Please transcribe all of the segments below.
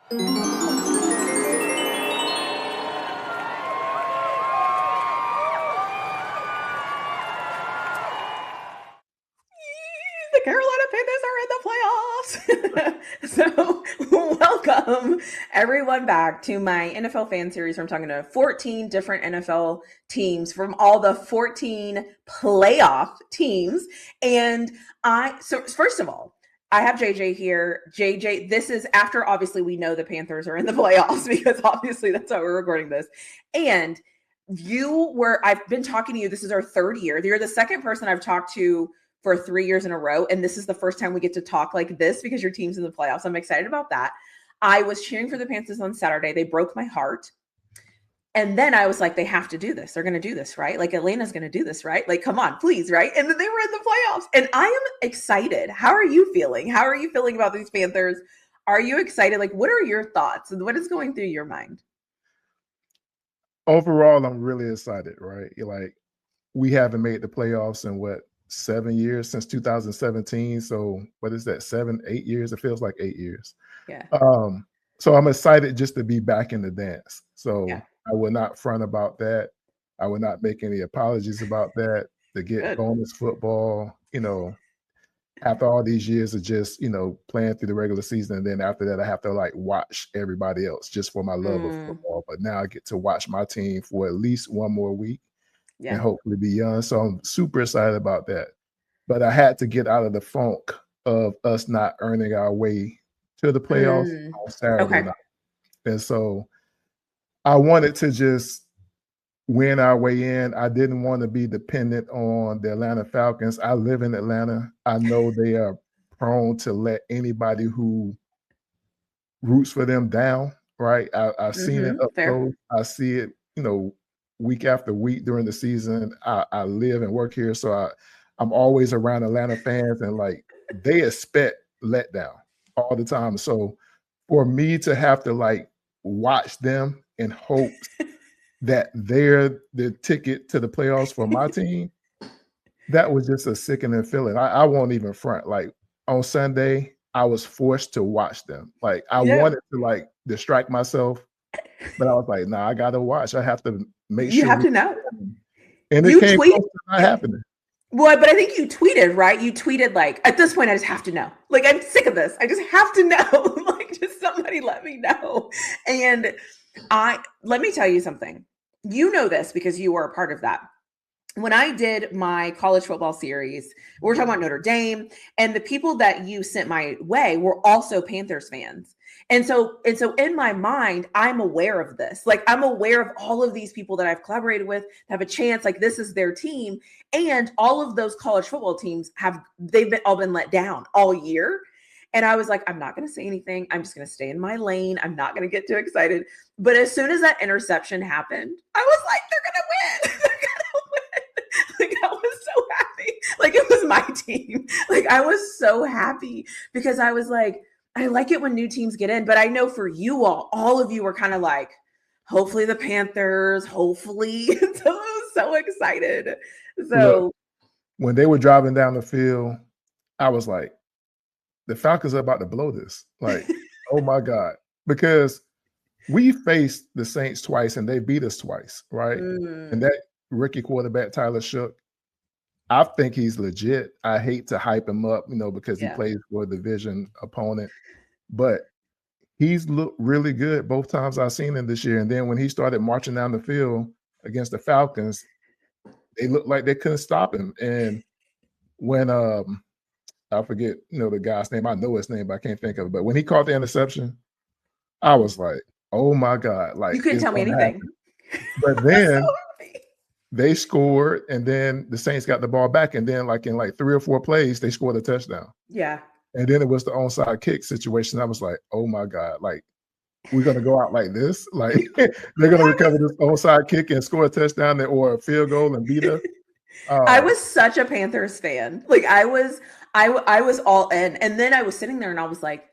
The Carolina Panthers are in the playoffs. So, welcome everyone back to my NFL fan series where I'm talking to 14 different NFL teams from all the 14 playoff teams. And so first of all, I have JJ here. JJ, this is after obviously we know the Panthers are in the playoffs because obviously that's how we're recording this. And I've been talking to you. This is our third year. You're the second person I've talked to for 3 years in a row. And this is the first time we get to talk like this because your team's in the playoffs. I'm excited about that. I was cheering for the Panthers on Saturday. They broke my heart. And then I was like, they have to do this. They're going to do this, right? Like Atlanta's going to do this, right? Like, come on, please, right? And then they were in the playoffs. And I am excited. How are you feeling? How are you feeling about these Panthers? Are you excited? Like, what are your thoughts? And what is going through your mind? Overall, I'm really excited, right? Like, we haven't made the playoffs in 7 years since 2017. So what is that? 7, 8 years? It feels like 8 years. Yeah. So I'm excited just to be back in the dance. So Yeah. I will not front about that. I will not make any apologies about that. To get bonus football, after all these years of just, playing through the regular season. And then after that, I have to like watch everybody else just for my love of football. But now I get to watch my team for at least one more week. Yeah. And hopefully be young. So I'm super excited about that. But I had to get out of the funk of us not earning our way to the playoffs on Saturday night. And so I wanted to just win our way in. I didn't want to be dependent on the Atlanta Falcons. I live in Atlanta. I know they are prone to let anybody who roots for them down, right? I've seen it up close. I see it, week after week during the season. I live and work here, so I'm always around Atlanta fans, and like they expect letdown all the time. So for me to have to like watch them in hopes that they're the ticket to the playoffs for my team, that was just a sickening feeling. I won't even front. Like on Sunday, I was forced to watch them. Like I wanted to like distract myself, but I was like, nah, I gotta watch. I have to make sure. You have to know. And it came close to not happening. Well, but I think you tweeted, right? You tweeted like, at this point, I just have to know. Like, I'm sick of this. I just have to know. Like, just somebody let me know. And let me tell you something. You know this because you were a part of that. When I did my college football series, we were talking about Notre Dame, and the people that you sent my way were also Panthers fans. And so in my mind, I'm aware of this. Like, I'm aware of all of these people that I've collaborated with, have a chance, like this is their team. And all of those college football teams they've all been let down all year. And I was like, I'm not going to say anything. I'm just going to stay in my lane. I'm not going to get too excited. But as soon as that interception happened, I was like, they're going to win. They're going to win. Like, I was so happy. Like, it was my team. Like, I was so happy because I was like, I like it when new teams get in. But I know for you all of you were kind of like, hopefully the Panthers, hopefully. So I was so excited. So look, when they were driving down the field, I was like, the Falcons are about to blow this. Like, oh my God. Because we faced the Saints twice and they beat us twice, right? And that rookie quarterback, Tyler Shook, I think he's legit. I hate to hype him up, because he plays for a division opponent. But he's looked really good both times I've seen him this year. And then when he started marching down the field against the Falcons, they looked like they couldn't stop him. And when I forget, the guy's name. I know his name, but I can't think of it. But when he caught the interception, I was like, oh my God. Like, you couldn't tell me anything. But then they scored, and then the Saints got the ball back. And then like in like 3 or 4 plays, they scored a touchdown. Yeah. And then it was the onside kick situation. I was like, oh my God, like we're going to go out like this? Like they're going to recover this onside kick and score a touchdown or a field goal and beat us? I was such a Panthers fan. Like I was all in. And then I was sitting there and I was like,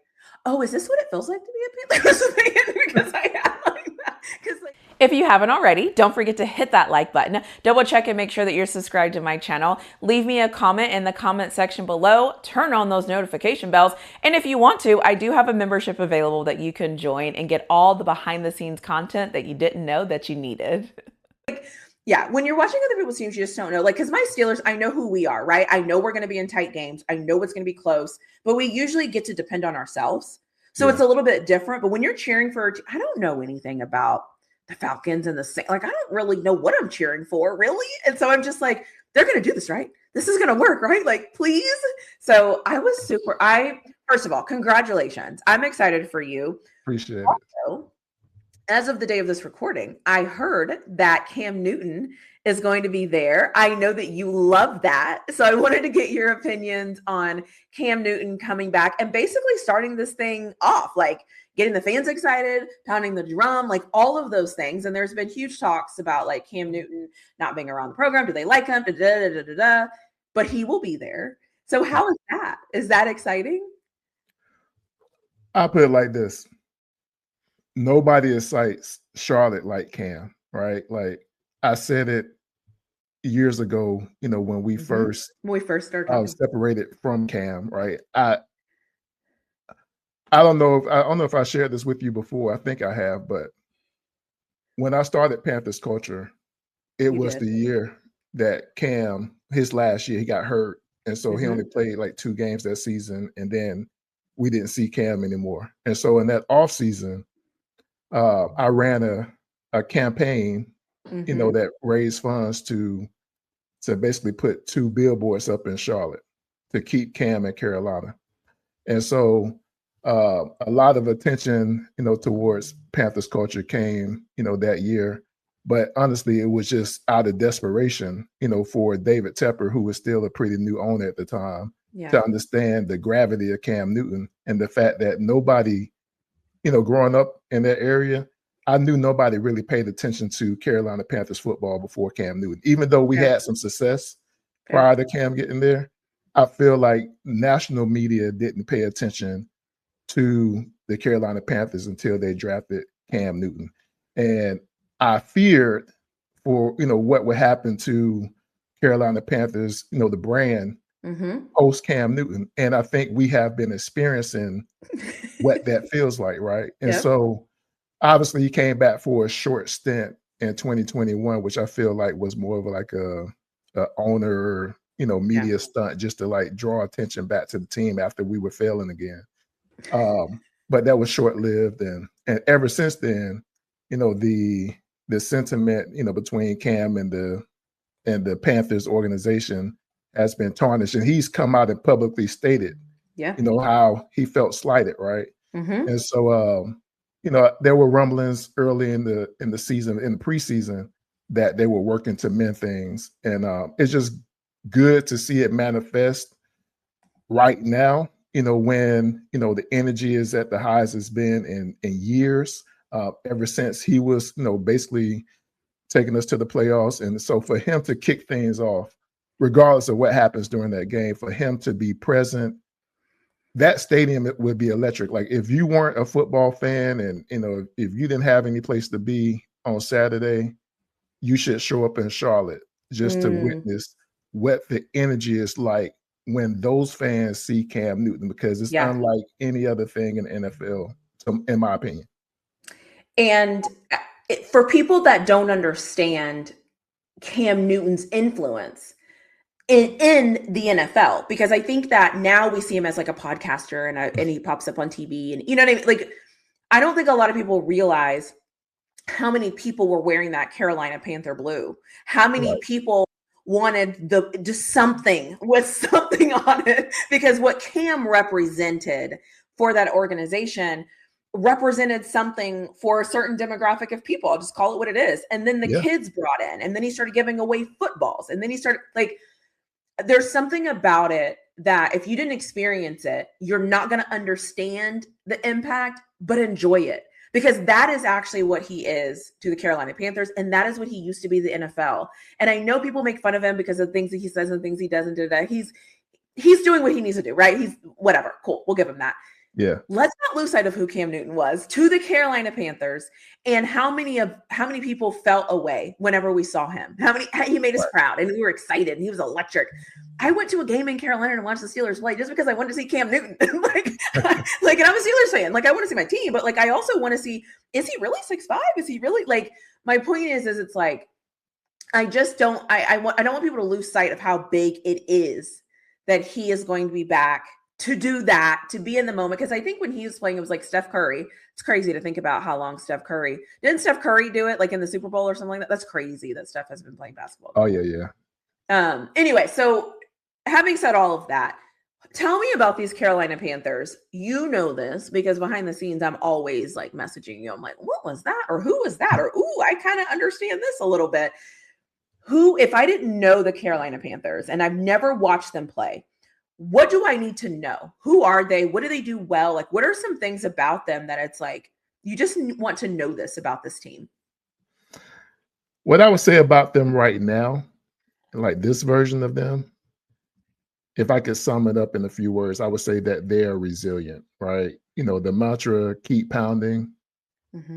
oh, is this what it feels like to be a Panthers fan? Because I had like that. Because like If you haven't already, don't forget to hit that like button, double check and make sure that you're subscribed to my channel. Leave me a comment in the comment section below, turn on those notification bells. And if you want to, I do have a membership available that you can join and get all the behind the scenes content that you didn't know that you needed. Yeah, when you're watching other people's teams, you just don't know. Like, because my Steelers, I know who we are, right? I know we're going to be in tight games. I know it's going to be close, but we usually get to depend on ourselves. So it's a little bit different. But when you're cheering for, I don't know anything about the Falcons and the, like, I don't really know what I'm cheering for, really. And so I'm just like, they're going to do this, right? This is going to work, right? Like, please. So I was first of all, congratulations. I'm excited for you. Appreciate it. As of the day of this recording, I heard that Cam Newton is going to be there. I know that you love that. So I wanted to get your opinions on Cam Newton coming back and basically starting this thing off, like getting the fans excited, pounding the drum, like all of those things. And there's been huge talks about like Cam Newton not being around the program. Do they like him? But he will be there. So how is that? Is that exciting? I'll put it like this. Nobody excites Charlotte like Cam, right? Like I said it years ago, when we first started separated from Cam, right? I don't know if I shared this with you before. I think I have, but when I started Panthers culture, it was the year that Cam, his last year, he got hurt. And so he only played like 2 games that season. And then we didn't see Cam anymore. And so in that off season, I ran a campaign, that raised funds to basically put 2 billboards up in Charlotte to keep Cam in Carolina. And so a lot of attention, towards Panthers culture came, that year. But honestly, it was just out of desperation, for David Tepper, who was still a pretty new owner at the time, to understand the gravity of Cam Newton and the fact that nobody, growing up in that area, I knew nobody really paid attention to Carolina Panthers football before Cam Newton. Even though we had some success prior to Cam getting there, I feel like national media didn't pay attention to the Carolina Panthers until they drafted Cam Newton. And I feared for, what would happen to Carolina Panthers, the brand post Cam Newton. And I think we have been experiencing what that feels like, right? And so obviously he came back for a short stint in 2021, which I feel like was more of like a owner, media stunt just to like draw attention back to the team after we were failing again. But that was short-lived. And ever since then, the sentiment, between Cam and the Panthers organization has been tarnished. And he's come out and publicly stated, how he felt slighted, right? And so there were rumblings early in the season, in the preseason, that they were working to mend things. And it's just good to see it manifest right now, when, the energy is at the highest it's been in years, ever since he was, basically taking us to the playoffs. And so for him to kick things off, regardless of what happens during that game, for him to be present, that stadium, it would be electric. Like if you weren't a football fan and, if you didn't have any place to be on Saturday, you should show up in Charlotte just to witness what the energy is like when those fans see Cam Newton, because it's unlike any other thing in the NFL, in my opinion. And for people that don't understand Cam Newton's influence in the NFL, because I think that now we see him as like a podcaster and he pops up on TV, and you know what I mean? Like, I don't think a lot of people realize how many people were wearing that Carolina Panther blue, how many people wanted just something with something on it, because what Cam represented for that organization represented something for a certain demographic of people. I'll just call it what it is. And then the kids brought in, and then he started giving away footballs, and then he started like, there's something about it that if you didn't experience it, you're not going to understand the impact, but enjoy it, because that is actually what he is to the Carolina Panthers. And that is what he used to be the NFL. And I know people make fun of him because of things that he says and things he doesn't do. He's doing what he needs to do, right? He's whatever. Cool. We'll give him that. Yeah. Let's not lose sight of who Cam Newton was to the Carolina Panthers and how many people felt away whenever we saw him. He made us proud and we were excited and he was electric. I went to a game in Carolina and watched the Steelers play just because I wanted to see Cam Newton. and I'm a Steelers fan. Like I want to see my team, but like I also want to see, is he really 6'5"? Is he really like, my point is it's like, I just don't, I don't want people to lose sight of how big it is that he is going to be back to do that, to be in the moment. Because I think when he was playing, it was like Steph Curry. It's crazy to think about how long didn't Steph Curry do it like in the Super Bowl or something like that? That's crazy that Steph has been playing basketball. Oh, yeah. Anyway, so having said all of that, tell me about these Carolina Panthers. You know this because behind the scenes, I'm always like messaging you. I'm like, what was that? Or who was that? Or, ooh, I kind of understand this a little bit. If I didn't know the Carolina Panthers and I've never watched them play, what do I need to know? Who are they? What do they do well? Like, what are some things about them that it's like, you just want to know this about this team? What I would say about them right now, like this version of them, if I could sum it up in a few words, I would say that they're resilient, right? You know, the mantra, keep pounding,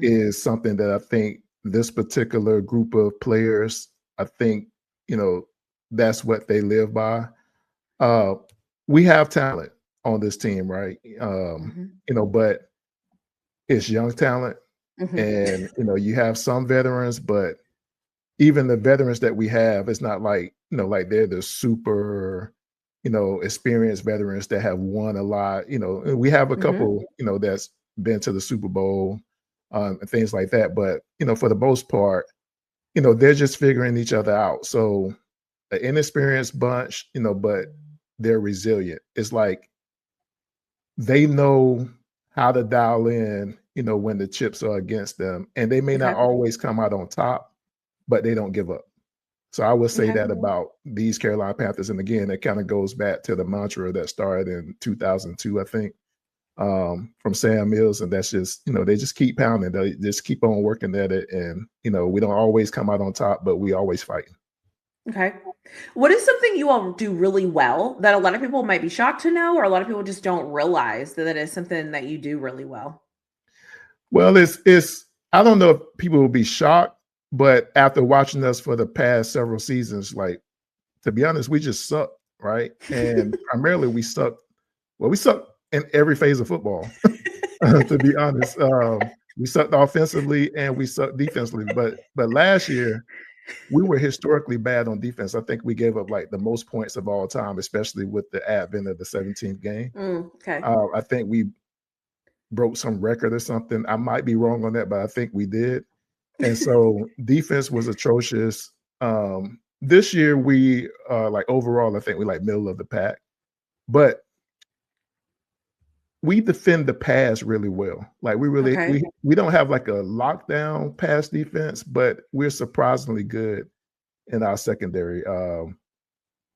is something that I think this particular group of players, I think, you know, that's what they live by. We have talent on this team, right? You know, but it's young talent. And, you know, you have some veterans, but even the veterans that we have, it's not like, you know, like they're the super, you know, experienced veterans that have won a lot. You know, we have a couple, you know, that's been to the Super Bowl and things like that. But, you know, for the most part, you know, they're just figuring each other out. So an inexperienced bunch, you know, but they're resilient. It's like they know how to dial in, you know, when the chips are against them. And they may not always come out on top, but they don't give up. So I would say that about these Carolina Panthers. And again, it kind of goes back to the mantra that started in 2002, I think, from Sam Mills. And that's just, you know, they just keep pounding. They just keep on working at it. And, you know, we don't always come out on top, but we always fighting. Okay. What is something you all do really well that a lot of people might be shocked to know, or a lot of people just don't realize that is something that you do really well? Well, it's I don't know if people will be shocked, but after watching us for the past several seasons, like, to be honest, we just suck, right? And primarily we suck. Well, we suck in every phase of football, to be honest. We sucked offensively and we sucked defensively. But last year, we were historically bad on defense. I think we gave up like the most points of all time, especially with the advent of the 17th game. I think we broke some record or something. I might be wrong on that, but I think we did. And so defense was atrocious. This year we like overall, I think we like middle of the pack, but we defend the pass really well. Like we really we don't have like a lockdown pass defense, but we're surprisingly good in our secondary.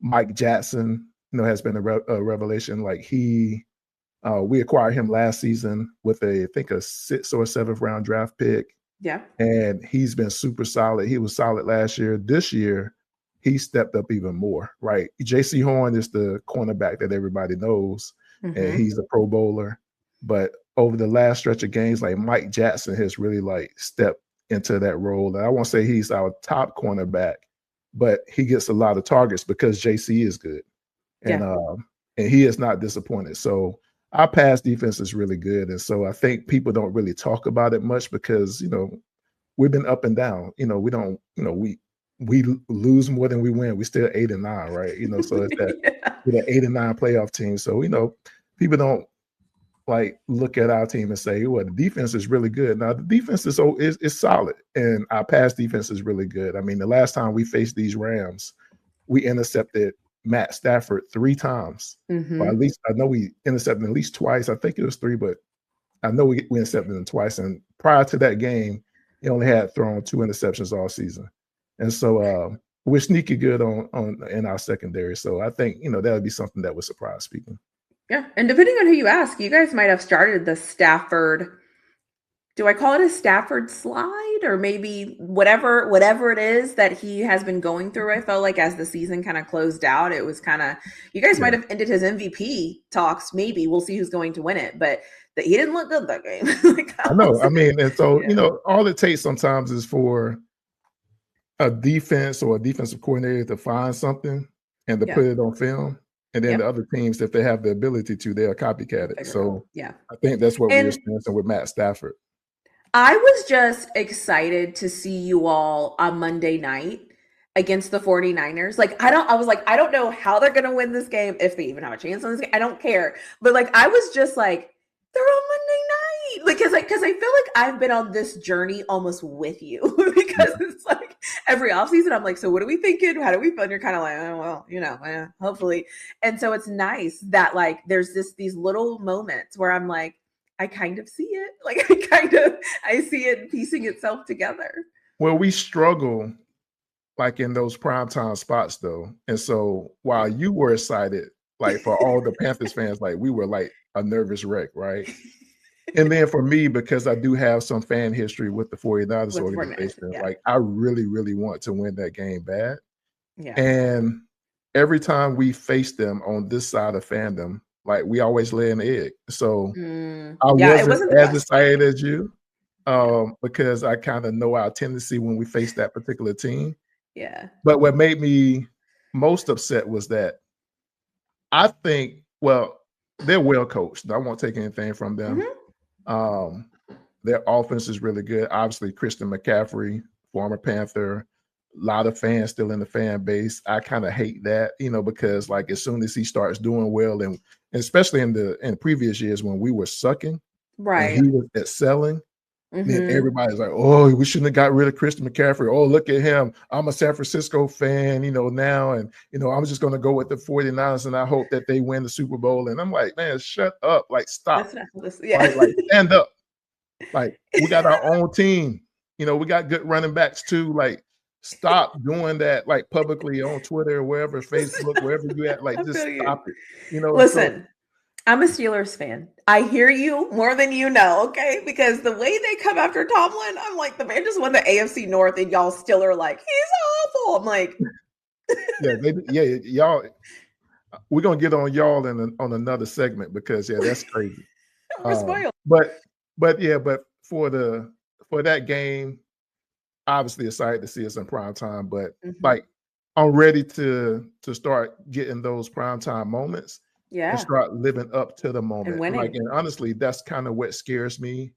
Mike Jackson, you know, has been a revelation. Like we acquired him last season with I think a 6th or 7th round draft pick. Yeah. And he's been super solid. He was solid last year. This year, he stepped up even more, right? J.C. Horn is the cornerback that everybody knows, and he's a Pro Bowler. But over the last stretch of games, like Mike Jackson has really like stepped into that role. And I won't say he's our top cornerback, but he gets a lot of targets because J.C. is good. And he is not disappointed. So our pass defense is really good. And so I think people don't really talk about it much because, you know, we've been up and down. You know, we don't, you know, we lose more than we win. We still 8-9, right? You know, so it's that we're the 8-9 playoff team. So, you know, people don't like look at our team and say, well, the defense is really good. Now the defense is solid and our pass defense is really good. I mean, the last time we faced these Rams, we intercepted Matt Stafford 3 times. Well, at least I know we intercepted him at least twice. I think it was 3, but I know we intercepted him twice. And prior to that game, he only had thrown 2 interceptions all season. And so we're sneaky good on in our secondary. So I think, you know, that would be something that would surprise people. Yeah. And depending on who you ask, you guys might have started the Stafford do I call it a Stafford slide, or maybe whatever it is that he has been going through? I felt like as the season kind of closed out, it was kind of, you guys might have ended his MVP talks. Maybe we'll see who's going to win it, but he didn't look good that game. I know. I mean, and so all it takes sometimes is for a defense or a defensive coordinator to find something and to put it on film. And then the other teams, if they have the ability to, they'll copycat it. So I think that's what we're experiencing with Matt Stafford. I was just excited to see you all on Monday night against the 49ers. I was like, I don't know how they're going to win this game, if they even have a chance on this game. I don't care. But I was just like, they're on Monday night. Because I feel like I've been on this journey almost with you because it's like every offseason, I'm like, so what are we thinking? How do we feel? And you're kind of like, oh, well, hopefully. And so it's nice that there's these little moments where I'm like, I kind of see it. I see it piecing itself together. Well, we struggle in those primetime spots though. And so while you were excited, for all the Panthers fans, we were a nervous wreck, right? And then for me, because I do have some fan history with the 49ers organization, I really, really want to win that game bad. Yeah. And every time we face them on this side of fandom, we always lay an egg. So I wasn't as excited as you because I kind of know our tendency when we face that particular team. Yeah. But what made me most upset was that I think, they're well coached. I won't take anything from them. Their offense is really good. Obviously, Christian McCaffrey, former Panther, a lot of fans still in the fan base. I kind of hate that, because as soon as he starts doing well, and especially in previous years when we were sucking, right, and he was excelling, then everybody's like, oh, we shouldn't have got rid of Christian McCaffrey. Oh, look at him. I'm a San Francisco fan, now, and I'm just going to go with the 49ers and I hope that they win the Super Bowl. And I'm like, man, shut up. Stop. Stand up. We got our own team. We got good running backs too. Stop doing that publicly on Twitter or wherever, Facebook, wherever you at. Just stop it. Listen, I'm a Steelers fan. I hear you more than you know, okay? Because the way they come after Tomlin, I'm like, the man just won the AFC North and y'all still are like, he's awful. I'm like, y'all. We're gonna get on y'all on another segment because that's crazy. We're spoiled. But for that game, obviously excited to see us in prime time. But I'm ready to start getting those prime time moments. And start living up to the moment. And honestly, that's kind of what scares me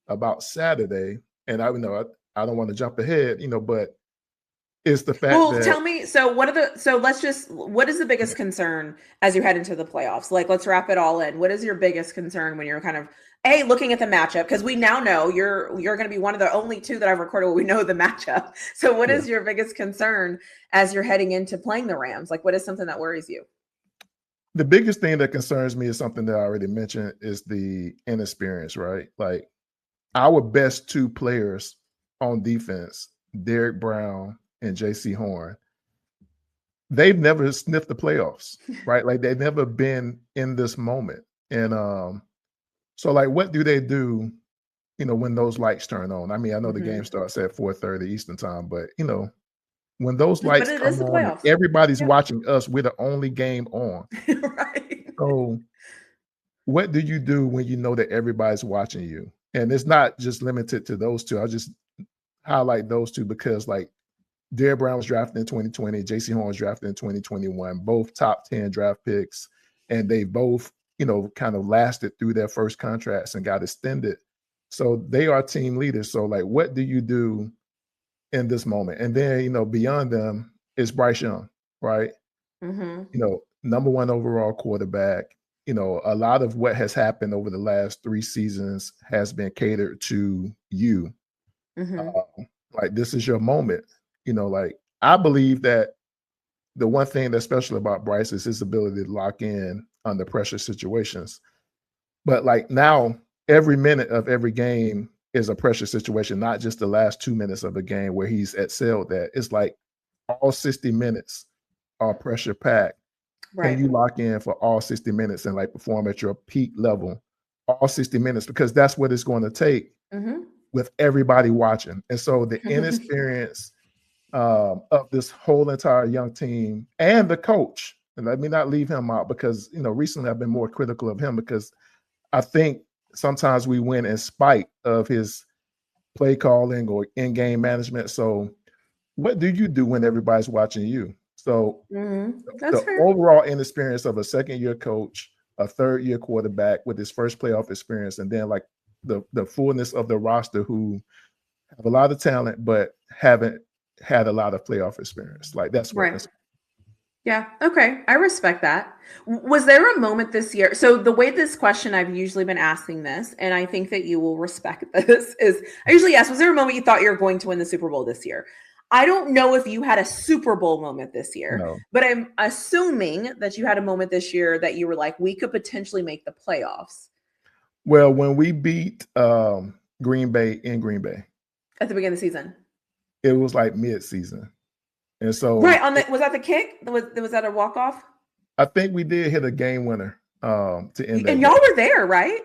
about Saturday. And I don't want to jump ahead, but it's the fact that. Tell me, what is the biggest concern as you head into the playoffs? Let's wrap it all in. What is your biggest concern when you're kind of looking at the matchup? Because we now know you're going to be one of the only two that I've recorded where we know the matchup. So what is your biggest concern as you're heading into playing the Rams? What is something that worries you? The biggest thing that concerns me is something that I already mentioned is the inexperience, right? Our best two players on defense, Derek Brown and J.C. Horn, they've never sniffed the playoffs, right? They've never been in this moment. And so what do they do, when those lights turn on? I mean, I know the game starts at 4:30 Eastern time, but when those lights come on, everybody's watching us. We're the only game on. Right. So what do you do when you know that everybody's watching you? And it's not just limited to those two. I'll just highlight those two because Derek Brown was drafted in 2020, J.C. Horn was drafted in 2021, both top 10 draft picks. And they both, kind of lasted through their first contracts and got extended. So they are team leaders. So what do you do in this moment? And then, beyond them is Bryce Young, right? Number one overall quarterback. A lot of what has happened over the last 3 seasons has been catered to you. This is your moment. I believe that the one thing that's special about Bryce is his ability to lock in under pressure situations. But now, every minute of every game is a pressure situation, not just the last 2 minutes of a game where he's excelled at. It's all 60 minutes are pressure packed. Right. Can you lock in for all 60 minutes and perform at your peak level, all 60 minutes? Because that's what it's going to take with everybody watching. And so the inexperience of this whole entire young team and the coach, and let me not leave him out because, recently I've been more critical of him because I think sometimes we win in spite of his play calling or in-game management. So what do you do when everybody's watching you? So That's the fair. overall inexperience of a second-year coach, a third-year quarterback with his first playoff experience, and then like the fullness of the roster who have a lot of talent but haven't had a lot of playoff experience. Like that's what. Right. Yeah. Okay. I respect that. Was there a moment this year? So the way this question, I've usually been asking this, and I think that you will respect this, is I usually ask, was there a moment you thought you were going to win the Super Bowl this year? I don't know if you had a Super Bowl moment this year, No. but I'm assuming that you had a moment this year that you were like, we could potentially make the playoffs. Well, when we beat Green Bay in Green Bay at the beginning of the season, it was like mid-season. And so was that the kick? Was that a walk-off? I think we did hit a game winner to end that. And y'all were there, right?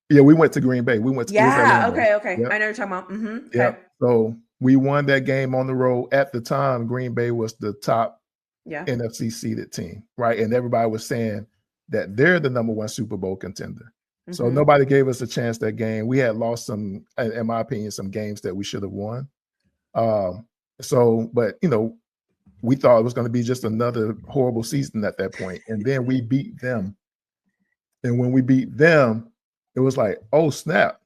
Yeah, we went to Green Bay. We went to okay. Yep. I know what you're talking about. Okay. Yeah. So we won that game on the road. At the time, Green Bay was the top NFC seeded team, right? And everybody was saying that they're the number one Super Bowl contender. So nobody gave us a chance that game. We had lost some, in my opinion, some games that we should have won. But we thought it was going to be just another horrible season at that point. And then we beat them. And when we beat them, it was like, oh, snap.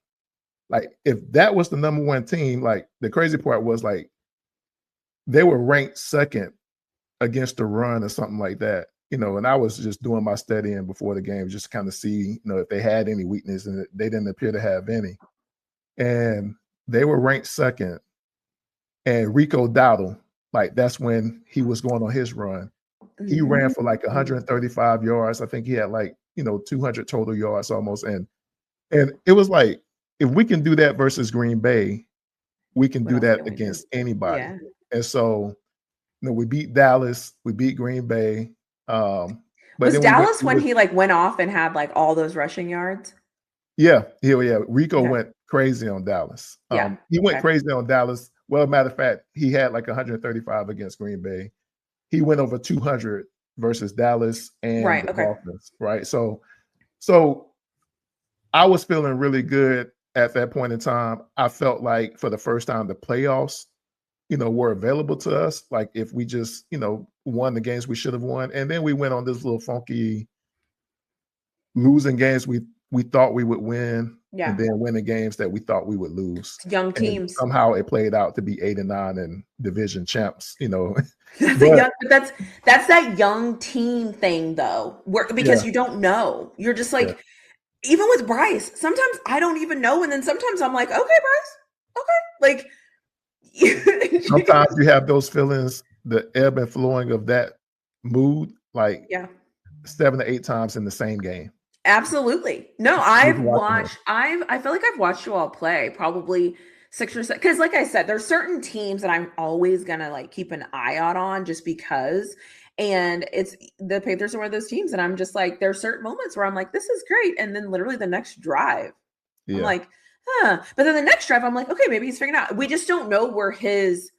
Like, if that was the number one team, like, the crazy part was, like, they were ranked second against the run or something like that. And I was just doing my studying before the game, just kind of see, if they had any weakness, and they didn't appear to have any. And they were ranked second. And Rico Dowdle, like, that's when he was going on his run. He ran for like 135 yards. I think he had like, 200 total yards almost. And it was like, if we can do that versus Green Bay, we can do that against anybody. Yeah. And so, we beat Dallas, we beat Green Bay. But was Dallas when he like went off and had like all those rushing yards? Yeah. Rico went crazy on Dallas. He went crazy on Dallas. Well, matter of fact, he had like 135 against Green Bay. He went over 200 versus Dallas and the Dolphins, right? So I was feeling really good at that point in time. I felt like for the first time the playoffs, were available to us. Like if we just, won the games we should have won. And then we went on this little funky losing games we thought we would win, and then winning games that we thought we would lose. Young teams. And somehow it played out to be 8-9 and division champs. That's that young team thing, though, because you don't know. You're just like, even with Bryce, sometimes I don't even know, and then sometimes I'm like, okay, Bryce, okay, like. Sometimes you have those feelings, the ebb and flowing of that mood, like 7 to 8 times in the same game. Absolutely. No, I feel like I've watched you all play probably 6 or 7. Because like I said, there's certain teams that I'm always gonna like keep an eye out on just because. And it's the Panthers are one of those teams, and I'm just like, there's certain moments where I'm like, this is great. And then literally the next drive, I'm like, huh. But then the next drive, I'm like, okay, maybe he's figuring out. We just don't know where his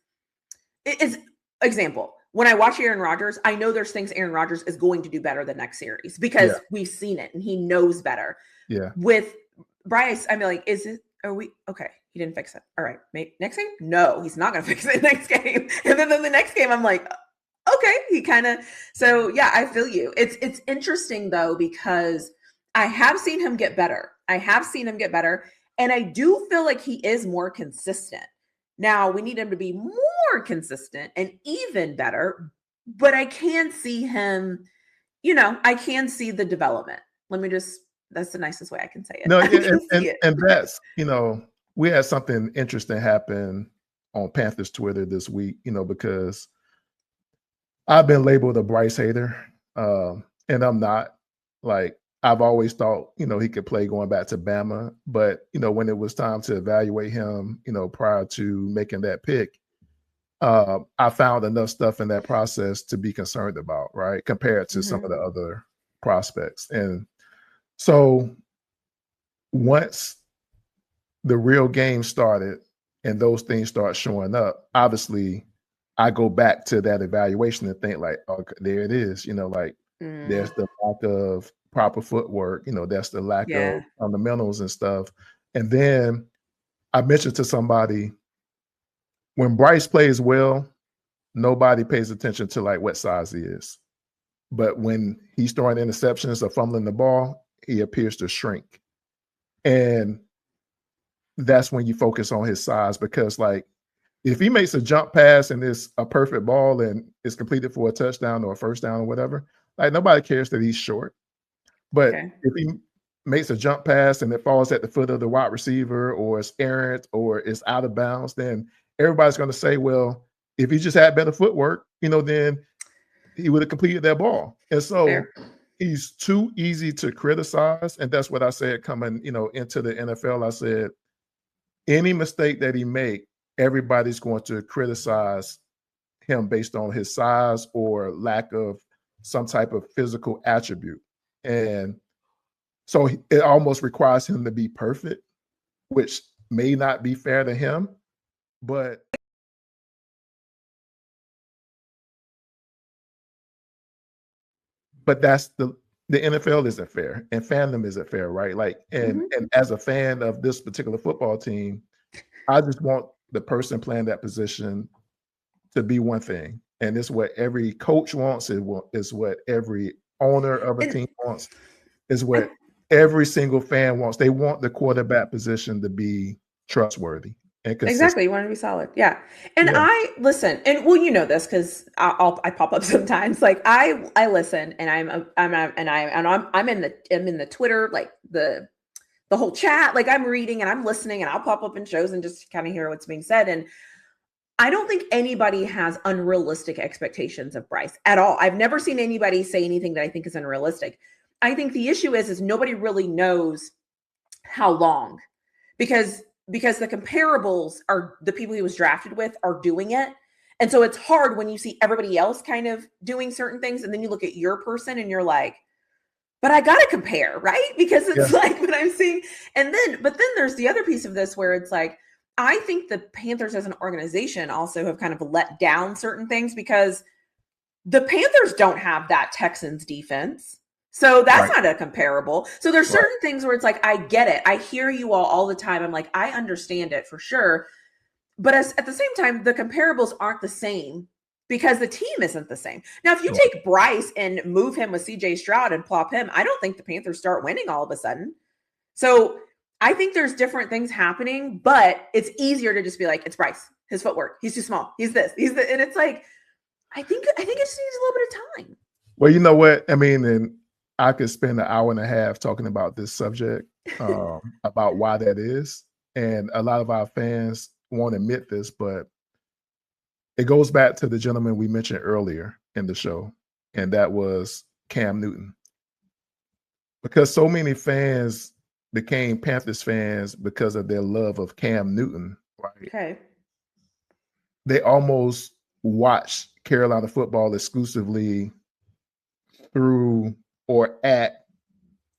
is. Example. When I watch Aaron Rodgers, I know there's things Aaron Rodgers is going to do better the next series because we've seen it and he knows better. Yeah. With Bryce, I'm like, are we okay? He didn't fix it. All right. Next game? No, he's not going to fix it next game. And then the next game, I'm like, okay, he kind of, so yeah, I feel you. It's interesting though, because I have seen him get better. And I do feel like he is more consistent. Now we need him to be more consistent and even better, but I can see him, I can see the development. That's the nicest way I can say it. No, and that's, we had something interesting happen on Panthers Twitter this week, because I've been labeled a Bryce hater, and I'm not. Like, I've always thought, he could play going back to Bama. But, when it was time to evaluate him, prior to making that pick, I found enough stuff in that process to be concerned about, right, compared to some of the other prospects. And so once the real game started and those things start showing up, obviously I go back to that evaluation and think like, okay, there it is. Like there's the lack of proper footwork, that's the lack of Yeah. fundamentals and stuff. And then I mentioned to somebody, when Bryce plays well, nobody pays attention to like what size he is. But when he's throwing interceptions or fumbling the ball, he appears to shrink. And that's when you focus on his size, because like if he makes a jump pass and it's a perfect ball and it's completed for a touchdown or a first down or whatever, like nobody cares that he's short. But if he makes a jump pass and it falls at the foot of the wide receiver, or it's errant, or it's out of bounds, then everybody's going to say, well, if he just had better footwork, then he would have completed that ball. And so he's too easy to criticize. And that's what I said coming, into the NFL. I said, any mistake that he make, everybody's going to criticize him based on his size or lack of some type of physical attribute. And so it almost requires him to be perfect, which may not be fair to him, but that's the NFL isn't fair and fandom isn't fair, right? Like, and as a fan of this particular football team, I just want the person playing that position to be one thing. And it's what every coach wants, is what every owner of a team wants, is what every single fan wants. They want the quarterback position to be trustworthy and consistent. Exactly. You want to be solid. Yeah. And I listen, and well, you know this because I pop up sometimes. Like I listen, and I'm in the Twitter, like the whole chat. Like I'm reading and I'm listening, and I'll pop up in shows and just kind of hear what's being said. And I don't think anybody has unrealistic expectations of Bryce at all. I've never seen anybody say anything that I think is unrealistic. I think the issue is nobody really knows how long, because the comparables are the people he was drafted with are doing it. And so it's hard when you see everybody else kind of doing certain things, and then you look at your person and you're like, but I got to compare, right? Because it's like what I'm seeing. But then there's the other piece of this where it's like, I think the Panthers as an organization also have kind of let down certain things, because the Panthers don't have that Texans defense. So that's not a comparable. So there's certain things where it's like, I get it. I hear you all the time. I'm like, I understand it for sure. But at the same time, the comparables aren't the same because the team isn't the same. Now, if you take Bryce and move him with CJ Stroud and plop him, I don't think the Panthers start winning all of a sudden. So I think there's different things happening, but it's easier to just be like, it's Bryce, his footwork. He's too small. He's this, and it's like, I think it just needs a little bit of time. Well, you know what? I mean, and I could spend an hour and a half talking about this subject, about why that is. And a lot of our fans won't admit this, but it goes back to the gentleman we mentioned earlier in the show, and that was Cam Newton. Because so many fans became Panthers fans because of their love of Cam Newton, right? Okay. They almost watched Carolina football exclusively through or at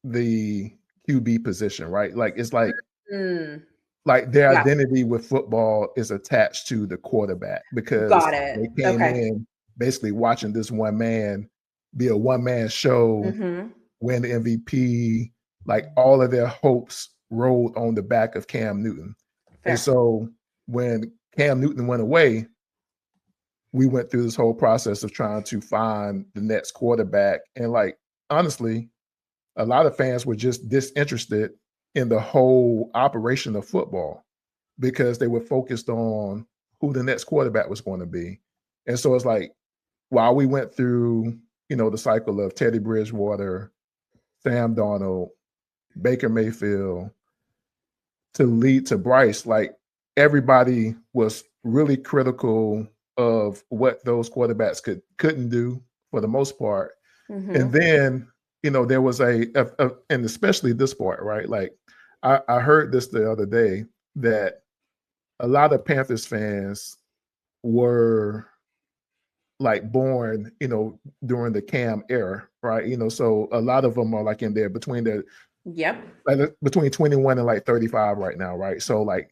the QB position, right? Like it's like their identity with football is attached to the quarterback, because they came in basically watching this one man be a one-man show, win the MVP, like all of their hopes rolled on the back of Cam Newton. And so when Cam Newton went away, we went through this whole process of trying to find the next quarterback. And like, honestly, a lot of fans were just disinterested in the whole operation of football because they were focused on who the next quarterback was going to be. And so it's like, while we went through, the cycle of Teddy Bridgewater, Sam Darnold, Baker Mayfield, to lead to Bryce, like everybody was really critical of what those quarterbacks couldn't do for the most part. And then, there was and especially this part, right? Like I heard this the other day, that a lot of Panthers fans were like born, during the Cam era, right? So a lot of them are like in there between the Yep. Like between 21 and like 35 right now, right? So like I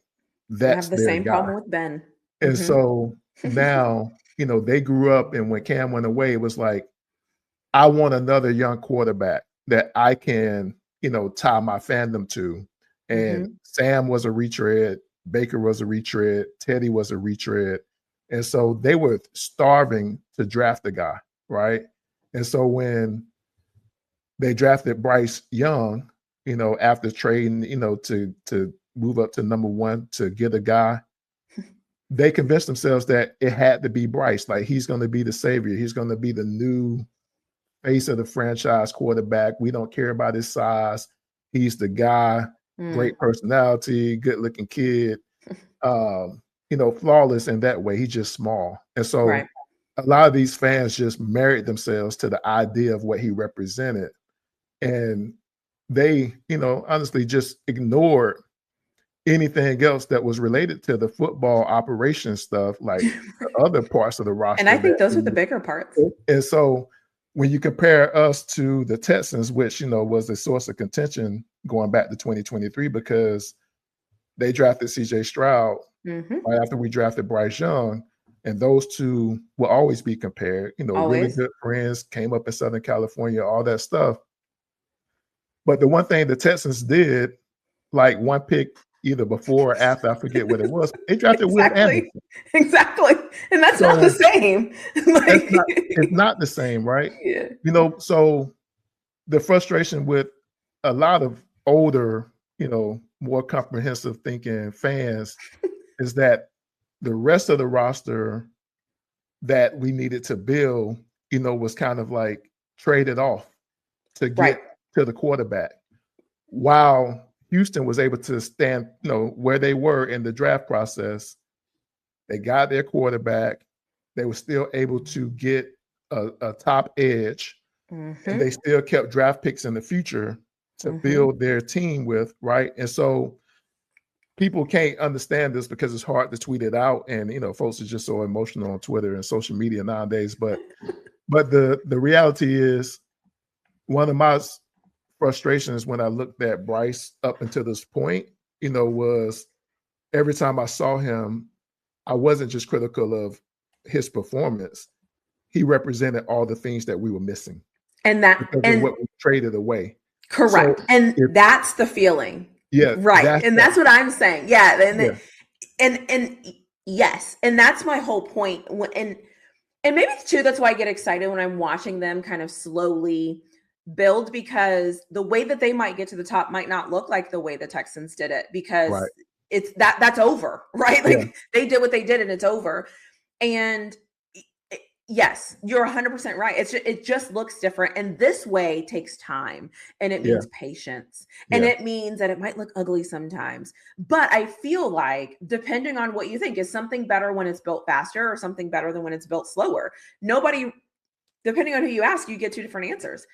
that's have the their same guy. problem with Ben. And Mhm. so now, they grew up, and when Cam went away, it was like, I want another young quarterback that I can, tie my fandom to. And Mhm. Sam was a retread, Baker was a retread, Teddy was a retread. And so they were starving to draft a guy, right? And so when they drafted Bryce Young, after trading, to move up to number one to get a guy, they convinced themselves that it had to be Bryce. Like, he's going to be the savior. He's going to be the new face of the franchise quarterback. We don't care about his size. He's the guy, great personality, good looking kid, flawless in that way. He's just small. And so Right. a lot of these fans just married themselves to the idea of what he represented. And they, honestly just ignored anything else that was related to the football operation stuff, like the other parts of the And I roster think that those are the we. bigger parts. And so when you compare us to the Texans, which, was a source of contention going back to 2023, because they drafted CJ Stroud Mhm. right after we drafted Bryce Young, and those two will always be compared, really Always. good friends, came up in Southern California, all that stuff. But the one thing the Texans did, like one pick either before or after, I forget what it was, they drafted Will Exactly. Anderson. Exactly. And that's not the So same. it's Like, not the same, right? yeah. So the frustration with a lot of older, more comprehensive thinking fans is that the rest of the roster that we needed to build, was kind of like traded off to Right. get to the quarterback. While Houston was able to stand, where they were in the draft process, they got their quarterback. They were still able to get a top edge, and they Mhm. still kept draft picks in the future to Mhm. build their team with, right? And so people can't understand this because it's hard to tweet it out, and folks are just so emotional on Twitter and social media nowadays. But the reality is, one of my frustrations when I looked at Bryce up until this point, was every time I saw him, I wasn't just critical of his performance. He represented all the things that we were missing And that because of and what we traded away. correct. So And if that's the feeling. yeah, Right. that's And that. that's what I'm saying. Yeah. Yeah, And yes. And that's my whole point. And maybe too, that's why I get excited when I'm watching them kind of slowly build, because the way that they might get to the top might not look like the way the Texans did it, because right. that's over, right? Yeah, Like, they did what they did and it's over. And yes, you're 100% right. It just looks different, and this way takes time, and it yeah, means patience, and yeah, it means that it might look ugly sometimes. But I feel like, depending on what you think, is something better when it's built faster or something better than when it's built slower? Nobody, depending on who you ask, you get two different answers.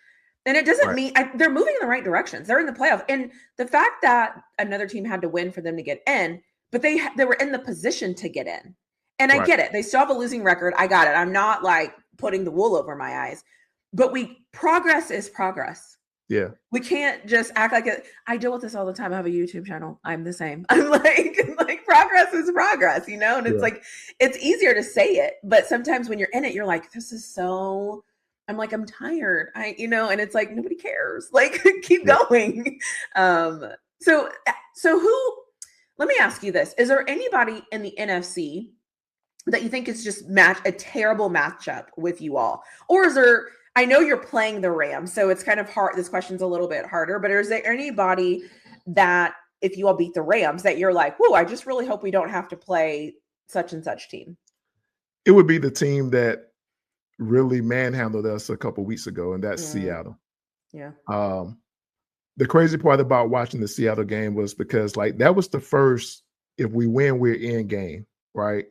And it doesn't right. mean they're moving in the right directions. They're in the playoff, and the fact that another team had to win for them to get in, but they were in the position to get in. And I Right. get it. They still have a losing record. I got it. I'm not like putting the wool over my eyes. But progress is progress. Yeah. We can't just act like it. I deal with this all the time. I have a YouTube channel. I'm the same. I'm like progress is progress, And it's Yeah. like, it's easier to say it, but sometimes when you're in it, you're like, this is so, I'm like, I'm tired. And it's like, nobody cares. Like, keep Yeah. going. Um, so let me ask you this. Is there anybody in the NFC that you think is just a terrible matchup with you all? Or is there, I know you're playing the Rams, so it's kind of hard. This question's a little bit harder, but is there anybody that, if you all beat the Rams, that you're like, whoa, I just really hope we don't have to play such and such team? It would be the team that really manhandled us a couple weeks ago, and that's Seattle. Yeah. Um, the crazy part about watching the Seattle game was because, like, that was the first, if we win, we're in game, right?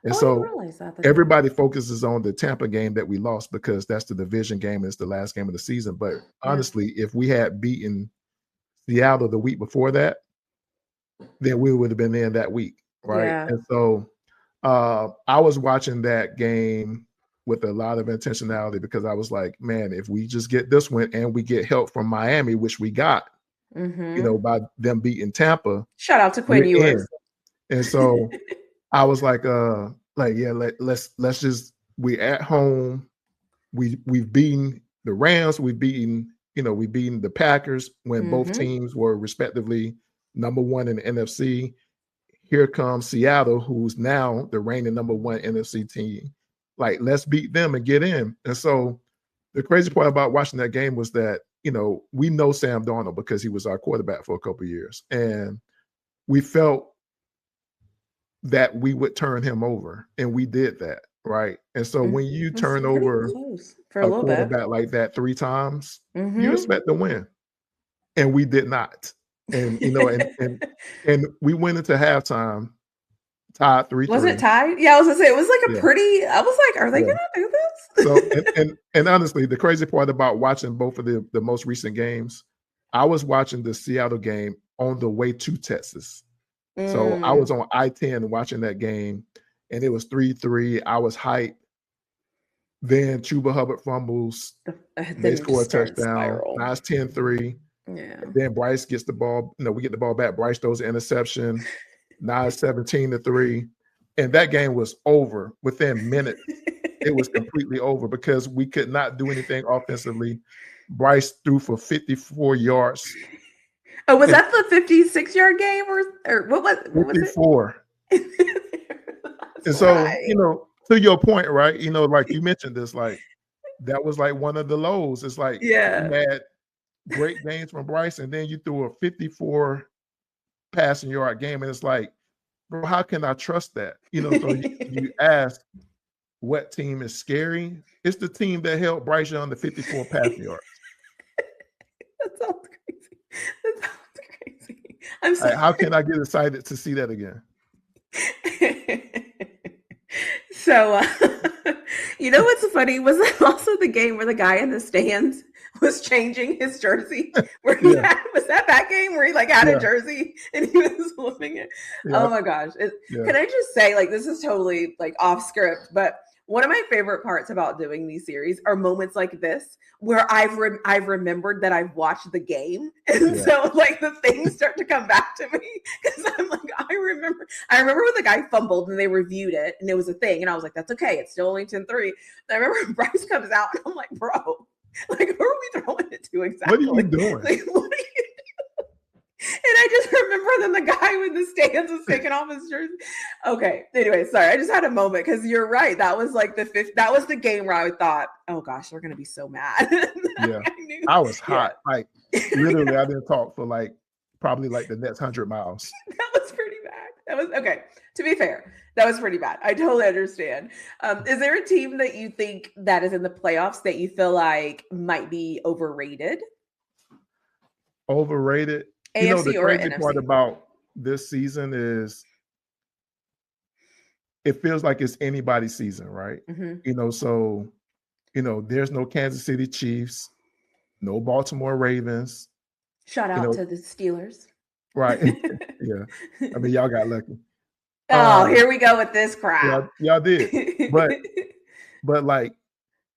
And Oh, I didn't so realize that. everybody focuses on the Tampa game that we lost because that's the division game and it's the last game of the season. But Yeah. honestly, if we had beaten Seattle the week before that, then we would have been in that week, right? Yeah. And so I was watching that game with a lot of intentionality because I was like, man, if we just get this win and we get help from Miami, which we got, by them beating Tampa. Shout out to Quinn We're Ewers. in. And so I was like, yeah, let's just, we at home. We've beaten the Rams, we've beaten the Packers when both teams were respectively number one in the NFC. Here comes Seattle, who's now the reigning number one NFC team. Like, let's beat them and get in. And so the crazy part about watching that game was that, we know Sam Darnold because he was our quarterback for a couple of years. And we felt that we would turn him over, and we did that, right? And so when you turn over for a quarterback like that 3 times, you expect to win. And we did not. And and we went into halftime tied 3-3. Was it tied? Yeah, I was gonna say it was like a pretty. I was like, are they gonna do this? So and honestly, the crazy part about watching both of the most recent games, I was watching the Seattle game on the way to Texas. So I was on I-10 watching that game, and it was 3-3. I was hyped. Then Chuba Hubbard fumbles. They score a touchdown. Now it's 10-3. Yeah. Then Bryce gets the ball. We get the ball back. Bryce throws an interception. Now it's 17-3. And that game was over within minutes. It was completely over because we could not do anything offensively. Bryce threw for 54 yards. Oh, was that the 56-yard game or what was 54? And so, to your point, right? Like you mentioned this, like that was like one of the lows. It's like you had great games from Bryce, and then you threw a 54 passing yard game, and it's like, bro, how can I trust that? So you ask, what team is scary? It's the team that held Bryce Young to 54 passing yards. That sounds crazy. I'm sorry. How can I get excited to see that again? So, what's funny was that also the game where the guy in the stands was changing his jersey. Where was that game where he had a jersey and he was flipping it? Yeah. Oh my gosh! Can I just say, this is totally off script, but one of my favorite parts about doing these series are moments like this where I've remembered that I've watched the game, and so the things start to come back to me because I'm like, I remember when the guy fumbled and they reviewed it and it was a thing, and I was like, that's okay, it's still only 10-3. And I remember Bryce comes out and I'm like, bro, who are we throwing it to exactly? What are you doing? What are you doing? And I just remember then the guy with the stands was taking off his jersey. Okay. Anyway, sorry. I just had a moment because you're right. That was that was the game where I thought, oh gosh, they're going to be so mad. Yeah. I was hot. Like literally I didn't talk for probably the next 100 miles. That was pretty bad. That was okay. To be fair, that was pretty bad. I totally understand. Is there a team that you think that is in the playoffs that you feel like might be overrated? Overrated? AFC the crazy part about this season is it feels like it's anybody's season, right? So, there's no Kansas City Chiefs, no Baltimore Ravens. Shout out to the Steelers. Right. Yeah. I mean, y'all got lucky. Oh, here we go with this crap. Y'all did. But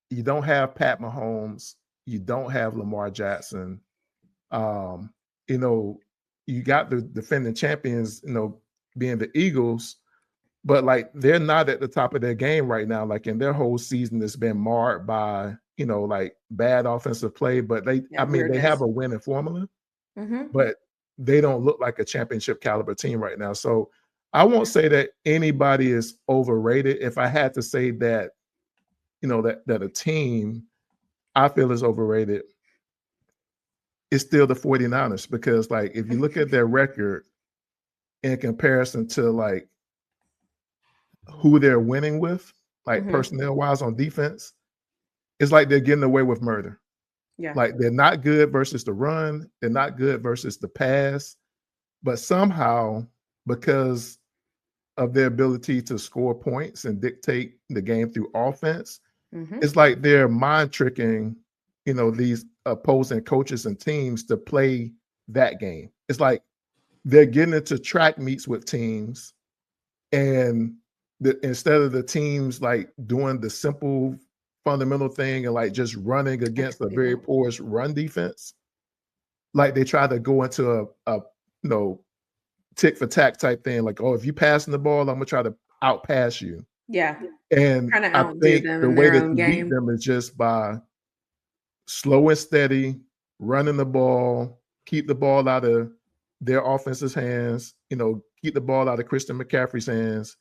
you don't have Pat Mahomes. You don't have Lamar Jackson. You got the defending champions, being the Eagles, but they're not at the top of their game right now. In their whole season has been marred by, bad offensive play, but they have a winning formula, but they don't look like a championship caliber team right now. So I won't say that anybody is overrated. If I had to say that, that a team I feel is overrated, it's still the 49ers, because if you look at their record in comparison to who they're winning with, personnel wise on defense, it's like they're getting away with murder. Yeah. They're not good versus the run, they're not good versus the pass, but somehow, because of their ability to score points and dictate the game through offense, it's like they're mind tricking these opposing coaches and teams to play that game. It's like they're getting into track meets with teams, and instead of the teams doing the simple fundamental thing and just running against a very porous run defense, like they try to go into a tick for tack type thing. Like, oh, if you passing the ball, I'm gonna try to outpass you. Yeah. And Trying to I outdo think them the in way their that own you beat game. them is just by slow and steady, running the ball, keep the ball out of their offense's hands, keep the ball out of Christian McCaffrey's hands,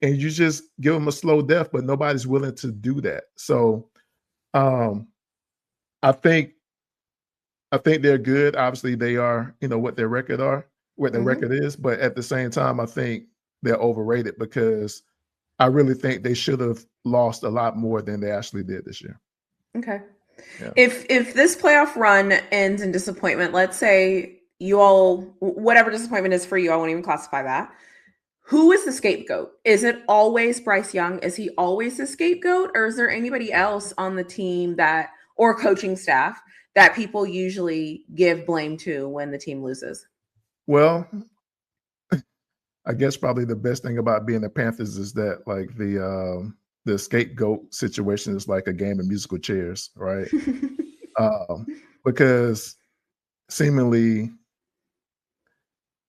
and you just give them a slow death, but nobody's willing to do that. So I think they're good. Obviously, they are, what their record is, but at the same time, I think they're overrated because I really think they should have lost a lot more than they actually did this year. Okay. Yeah. If this playoff run ends in disappointment, let's say you all, whatever disappointment is for you, I won't even classify that. Who is the scapegoat? Is it always Bryce Young? Is he always the scapegoat? Or is there anybody else on the team or coaching staff that people usually give blame to when the team loses? Well, I guess probably the best thing about being the Panthers is that like the scapegoat situation is like a game of musical chairs, right? Because seemingly,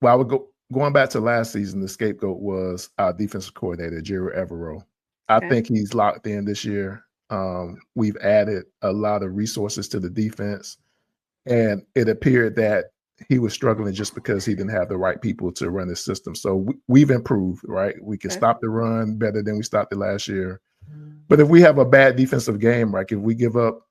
well, I would going back to last season, the scapegoat was our defensive coordinator, Jerry Evero. I think he's locked in this year. We've added a lot of resources to the defense, and it appeared that he was struggling just because he didn't have the right people to run his system. So we've improved, right? We can stop the run better than we stopped it last year. But if we have a bad defensive game, like if we give up,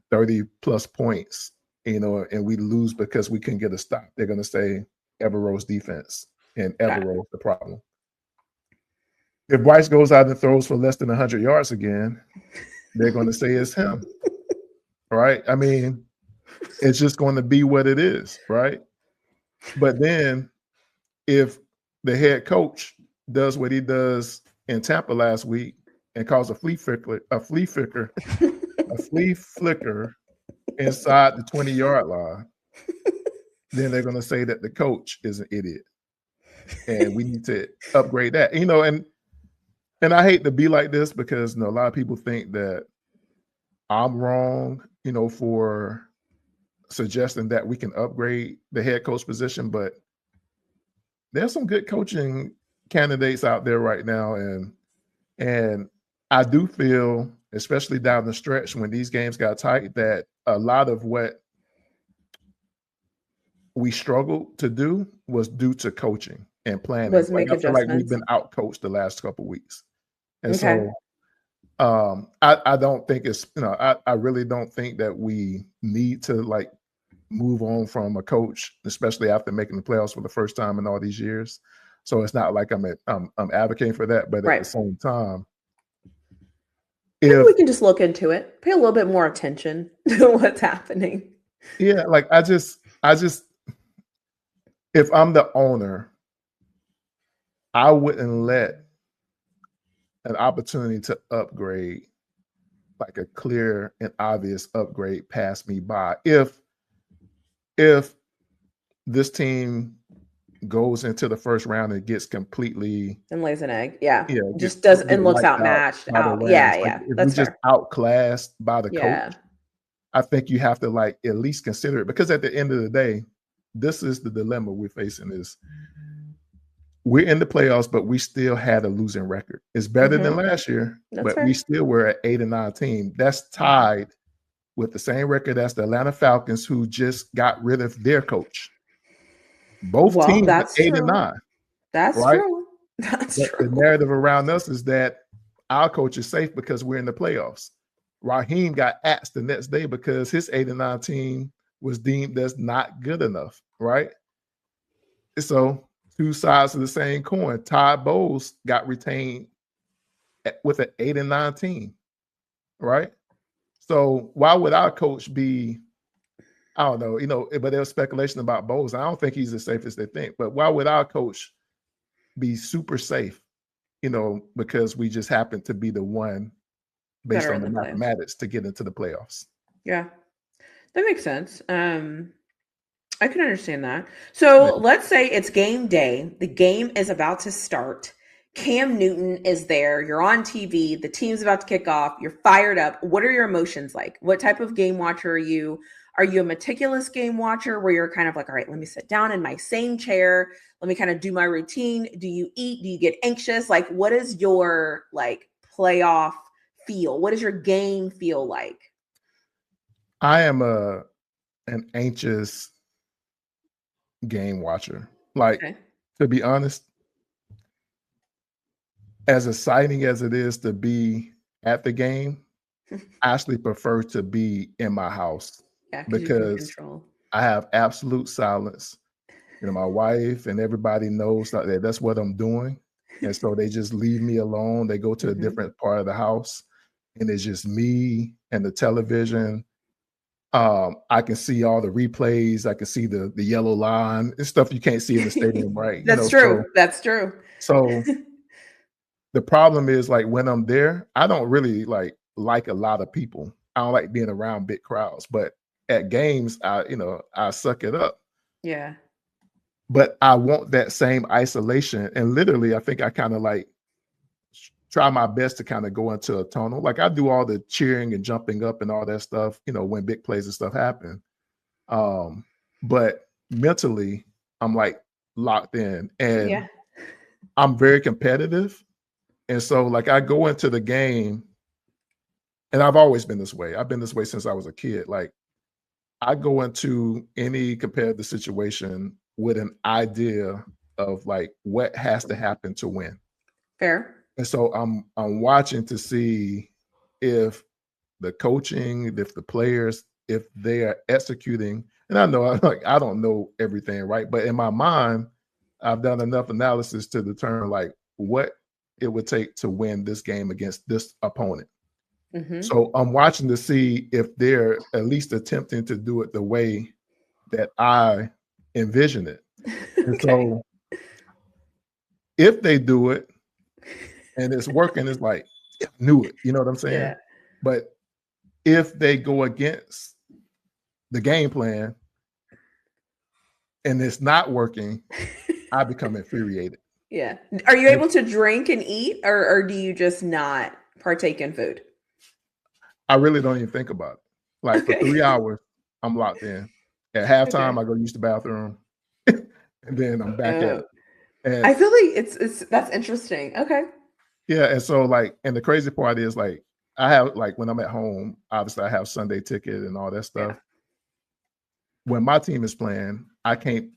30 plus points, and we lose because we couldn't get a stop, they're going to say Evero's defense and Evero's the problem. If Bryce goes out and throws for less than 100 yards again, they're going to say it's him, right? I mean, it's just going to be what it is, right? But then if the head coach does what he does in Tampa last week and calls a flea flicker inside the 20-yard line, then they're going to say that the coach is an idiot. And we need to upgrade that. And I hate to be like this because a lot of people think that I'm wrong, for suggesting that we can upgrade the head coach position, but there's some good coaching candidates out there right now. And I do feel, especially down the stretch when these games got tight, that a lot of what we struggled to do was due to coaching and planning. Make I feel like we've adjustments. been out coached the last couple of weeks. And Okay. so I don't think it's, I really don't think that we need to like move on from a coach, especially after making the playoffs for the first time in all these years. So it's not like I'm advocating for that, but at the same time, maybe we can just look into it, pay a little bit more attention to what's happening. Yeah, like I just if I'm the owner, I wouldn't let an opportunity to upgrade, like a clear and obvious upgrade, pass me by. If this team goes into the first round and gets completely and lays an egg, just doesn't and looks outmatched. If we just outclassed by the coach, I think you have to like at least consider it, because at the end of the day, this is the dilemma we're facing: is we're in the playoffs, but we still had a losing record. It's better than last year, but we still were an 8-9 team. That's tied with the same record as the Atlanta Falcons, who just got rid of their coach. Both teams are 8-9. That's right? true. That's true. The narrative around us is that our coach is safe because we're in the playoffs. Raheem got axed the next day because his 8-9 team was deemed as not good enough, right? So two sides of the same coin. Todd Bowles got retained with an 8-9 team, right? So why would our coach be, I don't know, but there's speculation about Bowles. I don't think he's as safe as they think, but why would our coach be super safe, because we just happen to be the one based on the mathematics to get into the playoffs. Yeah, that makes sense. I can understand that. So let's say it's game day. The game is about to start. Cam Newton is there. You're on TV. The team's about to kick off. You're fired up. What are your emotions like? What type of game watcher are you? Are you a meticulous game watcher where you're kind of like, all right, let me sit down in my same chair. Let me kind of do my routine. Do you eat? Do you get anxious? Like, what is your like playoff feel? What does your game feel like? I am an anxious game watcher. Like, Okay. to be honest, as exciting as it is to be at the game, I actually prefer to be in my house Yeah, because you can because control. I have absolute silence. My wife and everybody knows that that's what I'm doing. And so they just leave me alone. They go to a different part of the house and it's just me and the television. I can see all the replays. I can see the yellow line. It's stuff you can't see in the stadium, right? That's true. That's true. So the problem is like when I'm there, I don't really like a lot of people. I don't like being around big crowds, but at games, I suck it up. Yeah. But I want that same isolation. And literally, I think I kind of like try my best to kind of go into a tunnel. Like I do all the cheering and jumping up and all that stuff, when big plays and stuff happen. But mentally, I'm like locked in and I'm very competitive. And so like I go into the game and I've always been this way. I've been this way since I was a kid. Like I go into any competitive situation with an idea of like what has to happen to win. Fair. And so I'm watching to see if the coaching, if the players, if they are executing. And I know I don't know everything, right? But in my mind, I've done enough analysis to determine like what it would take to win this game against this opponent. So I'm watching to see if they're at least attempting to do it the way that I envision it. And so if they do it and it's working, it's like, yeah, knew it. You know what I'm saying? Yeah. But if they go against the game plan and it's not working, I become infuriated. Yeah. Are you able to drink and eat or do you just not partake in food? I really don't even think about it. Like for 3 hours, I'm locked in. At halftime, I go use the bathroom, and then I'm back at it. And I feel like that's interesting. Okay. Yeah, and so like, and the crazy part is like, I have like when I'm at home, obviously I have Sunday ticket and all that stuff. Yeah. When my team is playing, I can't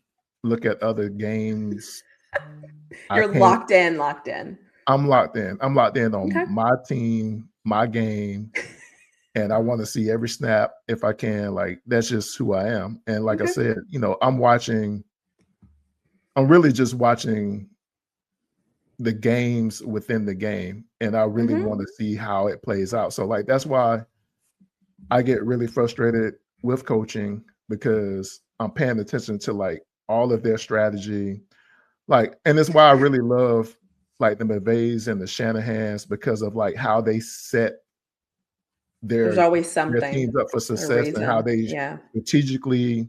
look at other games. You're locked in. I'm locked in. I'm locked in on Okay. my team, my game. And I want to see every snap if I can. Like, that's just who I am. And like I said, I'm really just watching the games within the game. And I really want to see how it plays out. So like, that's why I get really frustrated with coaching because I'm paying attention to like all of their strategy. Like, and it's why I really love like the McVays and the Shanahans because of like how they set There's always their something. teams up for success and how they strategically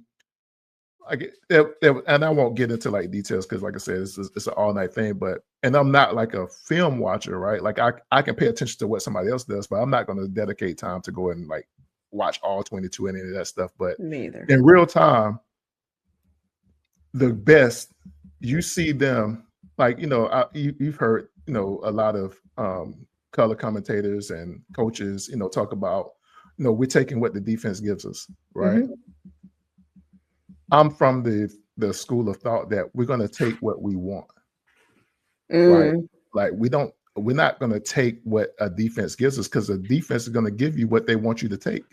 like and I won't get into like details because like I said, it's an all-night thing, and I'm not like a film watcher, right? Like I can pay attention to what somebody else does, but I'm not going to dedicate time to go and like watch all 22 and any of that stuff. But me either. In real time, the best, you see them like, you've heard, a lot of color commentators and coaches, talk about, we're taking what the defense gives us, right? I'm from the school of thought that we're going to take what we want, right? Like we're not going to take what a defense gives us because the defense is going to give you what they want you to take.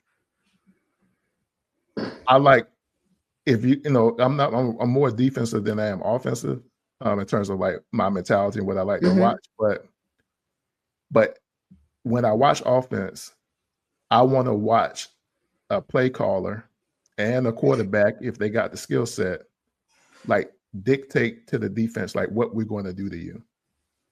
I like if I'm more defensive than I am offensive in terms of like my mentality and what I like to watch. But when I watch offense, I want to watch a play caller and a quarterback, if they got the skill set, like dictate to the defense, like what we're going to do to you.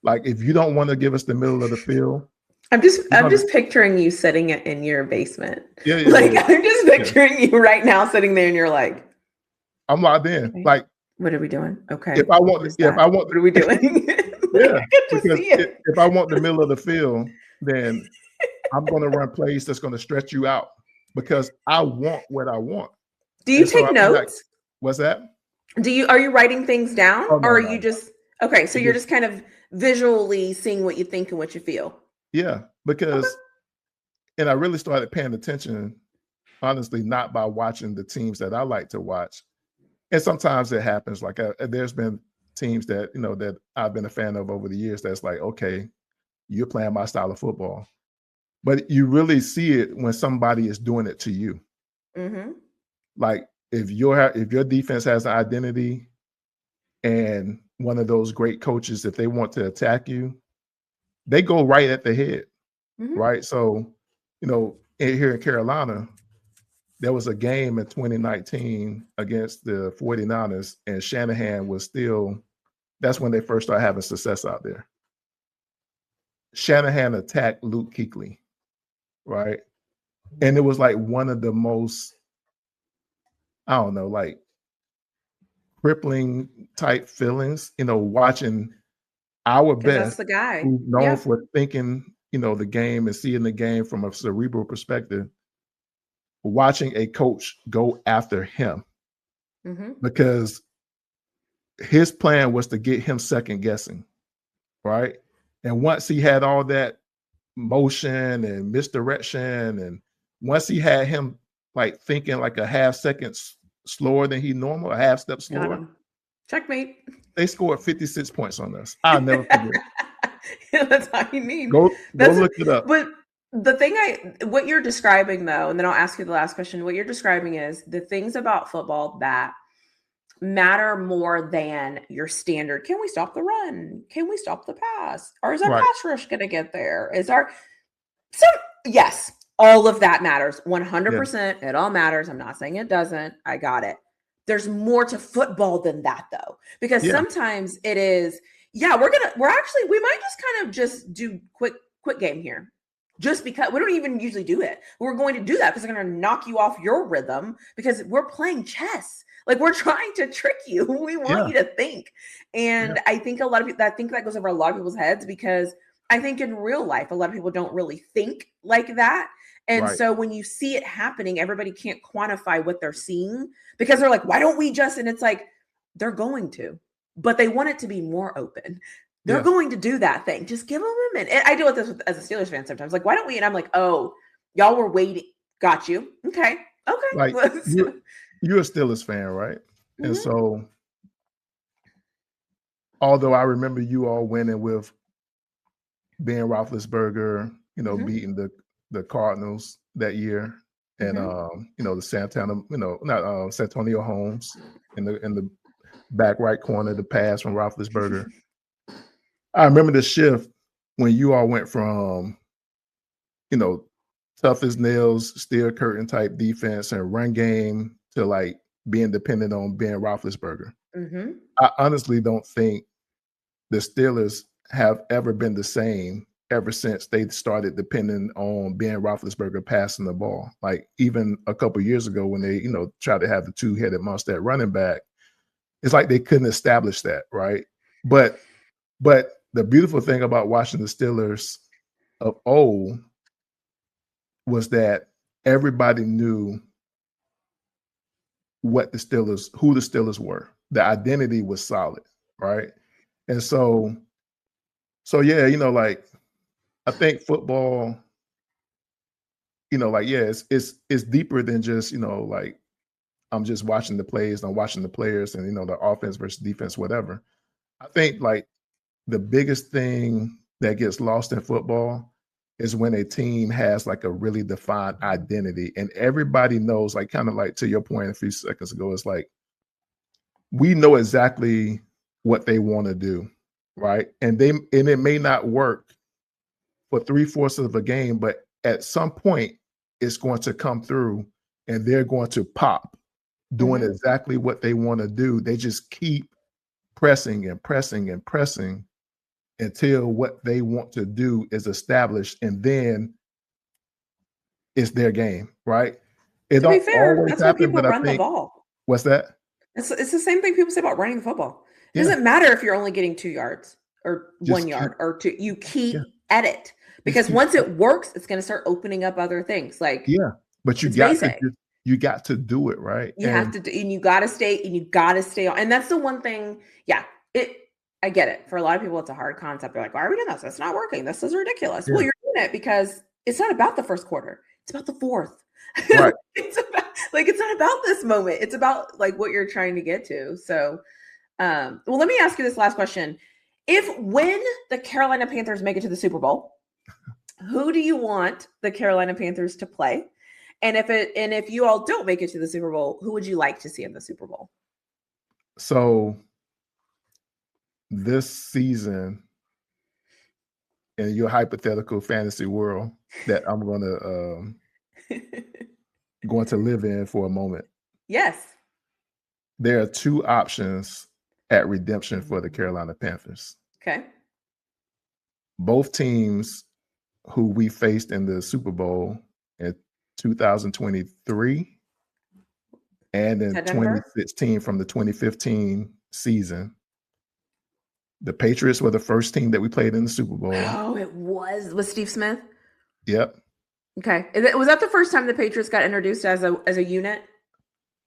Like if you don't want to give us the middle of the field. I'm just picturing you sitting in your basement. Yeah. I'm just picturing you right now sitting there and you're like, I'm locked in. Okay. Like, what are we doing? Okay. What are we doing? Yeah. Because if I want the middle of the field, then I'm going to run plays that's going to stretch you out. because I want what I want. Do you And so take I mean, like, notes? what's that? Are you writing things down, Oh or no, are no, you no. just okay? So It you're just just kind of visually seeing what you think and what you feel. yeah, Okay. because and I really started paying attention, honestly, not by watching the teams that I like to watch. And sometimes it happens. Like there's been teams that that I've been a fan of over the years. That's like, okay, you're playing my style of football, but you really see it when somebody is doing it to you. Mm-hmm. Like if your defense has an identity, and one of those great coaches, if they want to attack you, they go right at the head, Mm-hmm. right? So, here in Carolina, there was a game in 2019 against the 49ers, and Shanahan was still, that's when they first started having success out there. Shanahan attacked Luke Kuechly, right? And it was like one of the most, I don't know, like crippling type feelings, watching our Because that's best, the guy. who's known Yeah. for thinking, the game and seeing the game from a cerebral perspective, watching a coach go after him Mm-hmm. because his plan was to get him second guessing, right? And once he had all that motion and misdirection, and once he had him like thinking like a half second slower than he normal, a half step Got slower, him. Checkmate. they scored 56 points on us. I'll never forget. Yeah, that's all you need. Go That's look it up. but what you're describing though, and then I'll ask you the last question. What you're describing is the things about football that matter more than your standard. Can we stop the run? Can we stop the pass? Or is our Right. pass rush going to get there? So yes, all of that matters. Yeah. 100%. It all matters. I'm not saying it doesn't. I got it. There's more to football than that though, because Yeah. sometimes it is, we might just kind of just do quick game here. Just because we don't even usually do it. We're going to do that because they're going to knock you off your rhythm because we're playing chess. Like we're trying to trick you. We want you to think. And I think a lot of people, I think that goes over a lot of people's heads because I think in real life, a lot of people don't really think like that. And Right. so when you see it happening, everybody can't quantify what they're seeing because they're like, why don't we just, and it's like, they're going to, but they want it to be more open. They're going to do that thing. Just give them a minute. And I deal with this as a Steelers fan sometimes. Like, why don't we? And I'm like, oh, y'all were waiting. Got you. Okay. Like you're a Steelers fan, right? Mm-hmm. And so, although I remember you all winning with Ben Roethlisberger, beating the Cardinals that year, and the Santana, not Santonio Holmes in the back right corner, the pass from Roethlisberger. I remember the shift when you all went from, tough as nails, steel curtain type defense and run game to like being dependent on Ben Roethlisberger. Mm-hmm. I honestly don't think the Steelers have ever been the same ever since they started depending on Ben Roethlisberger passing the ball. Like even a couple of years ago when they, tried to have the two-headed monster at running back, it's like they couldn't establish that, right? But the beautiful thing about watching the Steelers of old was that everybody knew who the Steelers were. The identity was solid, right? And so yeah, like I think football, it's deeper than just, like I'm just watching the plays, I'm watching the players and the offense versus defense, whatever. I think like the biggest thing that gets lost in football is when a team has like a really defined identity and everybody knows, like kind of like to your point a few seconds ago, it's like we know exactly what they want to do, right? And it may not work for 3/4 of a game, but at some point it's going to come through and they're going to pop doing exactly what they want to do. They just keep pressing and pressing and pressing until what they want to do is established, and then it's their game, right? It To be don't fair, always that's why happen, people but I run the think ball. what's that? It's the same thing people say about running the football. It Yeah. doesn't matter if you're only getting 2 yards or Just 1 yard or 2. You keep yeah. at it because keep once it works, it's going to start opening up other things. Like yeah. But you It's got to basic. you got to do it, right? You have to, and you got to stay on. And that's the one thing. Yeah, I get it. For a lot of people, it's a hard concept. They're like, why are we doing this? It's not working. This is ridiculous. Yeah. Well, you're doing it because it's not about the first quarter. It's about the fourth. Right. It's not about this moment. It's about like what you're trying to get to. So, well, let me ask you this last question. When the Carolina Panthers make it to the Super Bowl, who do you want the Carolina Panthers to play? And if you all don't make it to the Super Bowl, who would you like to see in the Super Bowl? So this season, in your hypothetical fantasy world that I'm going to live in for a moment. Yes. There are two options at redemption for the Carolina Panthers. Okay. Both teams who we faced in the Super Bowl in 2023 and in 2016 from the 2015 season. The Patriots were the first team that we played in the Super Bowl. Oh, it was with Steve Smith? Yep. Okay. Was that the first time the Patriots got introduced as a unit?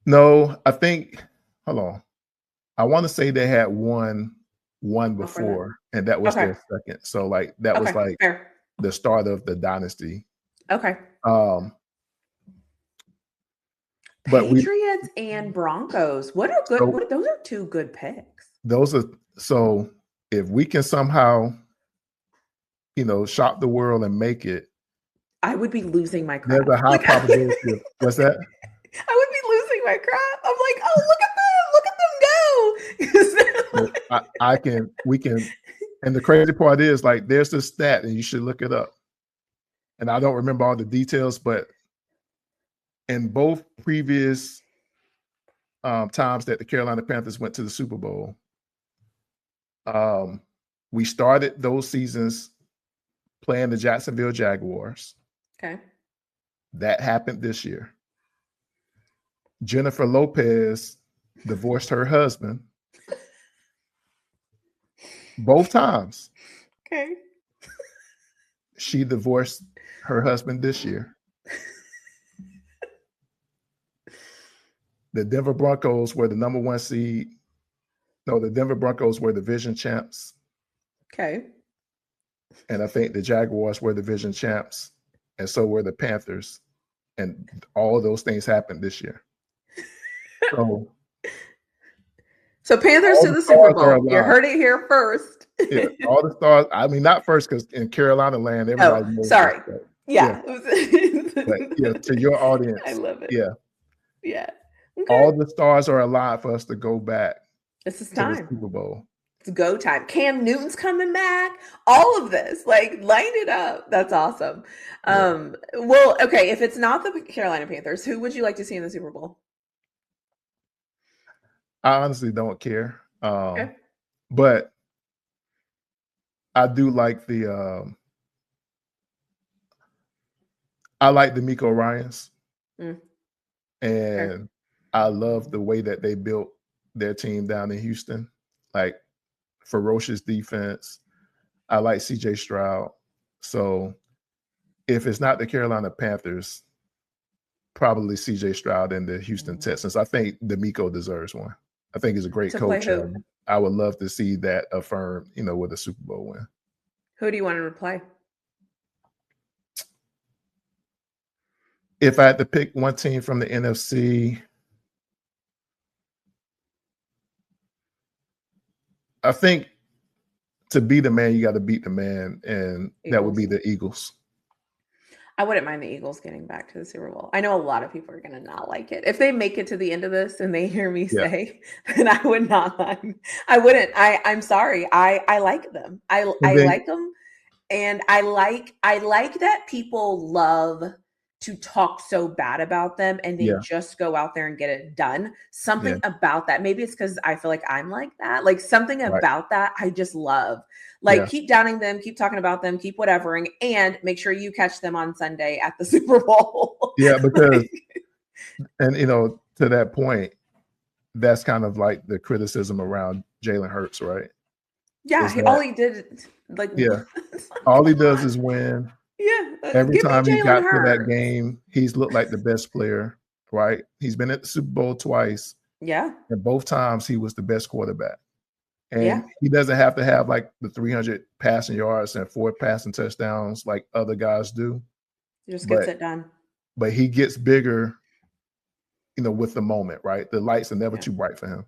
No, I think, hold on. I want to say they had one before, and that was their second. So like that was like fair. The start of the dynasty. Okay. But Patriots and Broncos. What are good? Those are two good picks. So if we can somehow, shock the world and make it, I would be losing my crap. There's a high probability of, what's that? I would be losing my crap. I'm like, oh, look at them go. We can, and the crazy part is like, there's this stat and you should look it up. And I don't remember all the details, but in both previous times that the Carolina Panthers went to the Super Bowl, we started those seasons playing the Jacksonville Jaguars. Okay. That happened this year. Jennifer Lopez divorced her husband both times. Okay. She divorced her husband this year. The Denver Broncos were the number 1 seed. No, the Denver Broncos were division champs. Okay. And I think the Jaguars were division champs, and so were the Panthers. And all of those things happened this year. So Panthers to the Super Bowl. You heard it here first. Yeah, all the stars. I mean, not first, because in Carolina land, everybody knows. Sorry. Yeah. But yeah, to your audience. I love it. Yeah. Yeah. Okay. All the stars are alive for us to go back. This is time. To the Super Bowl. It's go time. Cam Newton's coming back. All of this, like, line it up. That's awesome. Yeah. Well, okay. If it's not the Carolina Panthers, who would you like to see in the Super Bowl? I honestly don't care. Okay. But I do like I like the Miko Ryans. And okay. I love the way that they built their team down in Houston. Like, ferocious defense. I like CJ Stroud. So if it's not the Carolina Panthers, probably CJ Stroud and the Houston Texans. I think D'Amico deserves one. I think he's a great coach. I would love to see that affirmed, with a Super Bowl win. Who do you want to play? If I had to pick one team from the NFC, I think to be the man, you got to beat the man, and Eagles. That would be the Eagles. I wouldn't mind the Eagles getting back to the Super Bowl. I know a lot of people are going to not like it. If they make it to the end of this and they hear me say, then I would not mind. I wouldn't. I'm sorry. I like them. I like them. And I like that people love to talk so bad about them and they just go out there and get it done. Something about that. Maybe it's because I feel like I'm like that. Like something about that I just love. Like keep downing them, keep talking about them, keep whatevering, and make sure you catch them on Sunday at the Super Bowl. Yeah, because and to that point, that's kind of like the criticism around Jalen Hurts, right? Yeah, all he did, like all he does is win. Yeah, Every Give me time he Jalen got to that Hurts. game, he's looked like the best player, right? He's been at the Super Bowl twice, Yeah. and both times he was the best quarterback. Yeah. And he doesn't have to have like the 300 passing yards and 4 passing touchdowns like other guys do, He just gets but it done. he gets bigger, with the moment, right? The lights are never Yeah. too bright for him.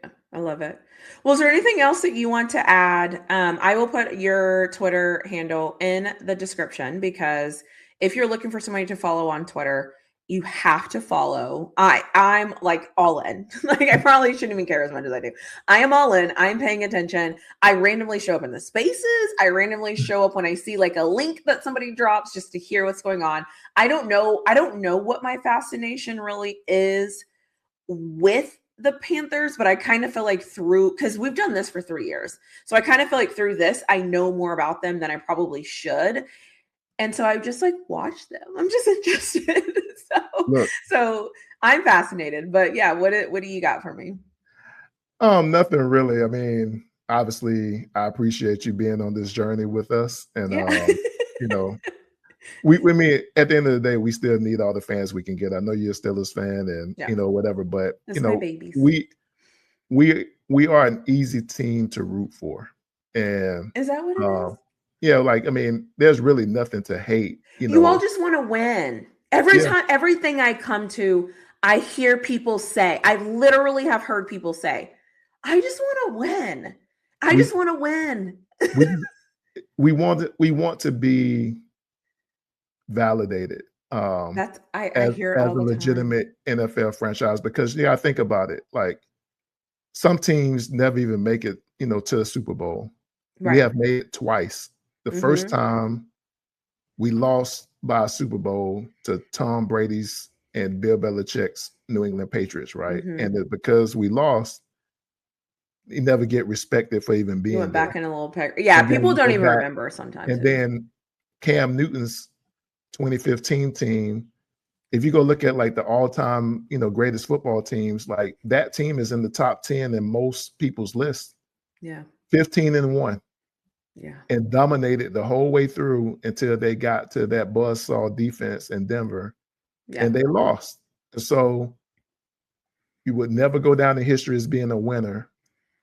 Yeah, I love it. Well, is there anything else that you want to add? I will put your Twitter handle in the description because if you're looking for somebody to follow on Twitter, you have to follow. I'm like all in. Like I probably shouldn't even care as much as I do. I am all in. I'm paying attention. I randomly show up in the spaces. I randomly show up when I see like a link that somebody drops just to hear what's going on. I don't know what my fascination really is with the Panthers, but I kind of feel like because we've done this for 3 years. So I kind of feel like through this, I know more about them than I probably should. And so I just like watch them. I'm just interested. so I'm fascinated. But yeah, what do you got for me? Nothing really. I mean, obviously, I appreciate you being on this journey with us. And Yeah. we mean at the end of the day, we still need all the fans we can get. I know you're a Steelers fan and Yeah. whatever, but That's my babies. we are an easy team to root for. And is that what it is? Yeah, like I mean, there's really nothing to hate. You all just want to win. Everything I come to, I hear people say, I literally have heard people say, I just want to win. I just want to win. we want to be validated. That's I hear it as all a the legitimate time. NFL franchise because I think about it. Like some teams never even make it, to the Super Bowl. Right. We have made it twice. The first time we lost by a Super Bowl to Tom Brady's and Bill Belichick's New England Patriots, right? And because we lost, you never get respected for even being you went back there. in a little pair. Yeah, people don't even remember sometimes. And then Cam Newton's 2015 team, if you go look at like the all-time, greatest football teams, like that team is in the top 10 in most people's list. Yeah. 15-1. Yeah. And dominated the whole way through until they got to that buzzsaw defense in Denver. Yeah. And they lost. So you would never go down in history as being a winner,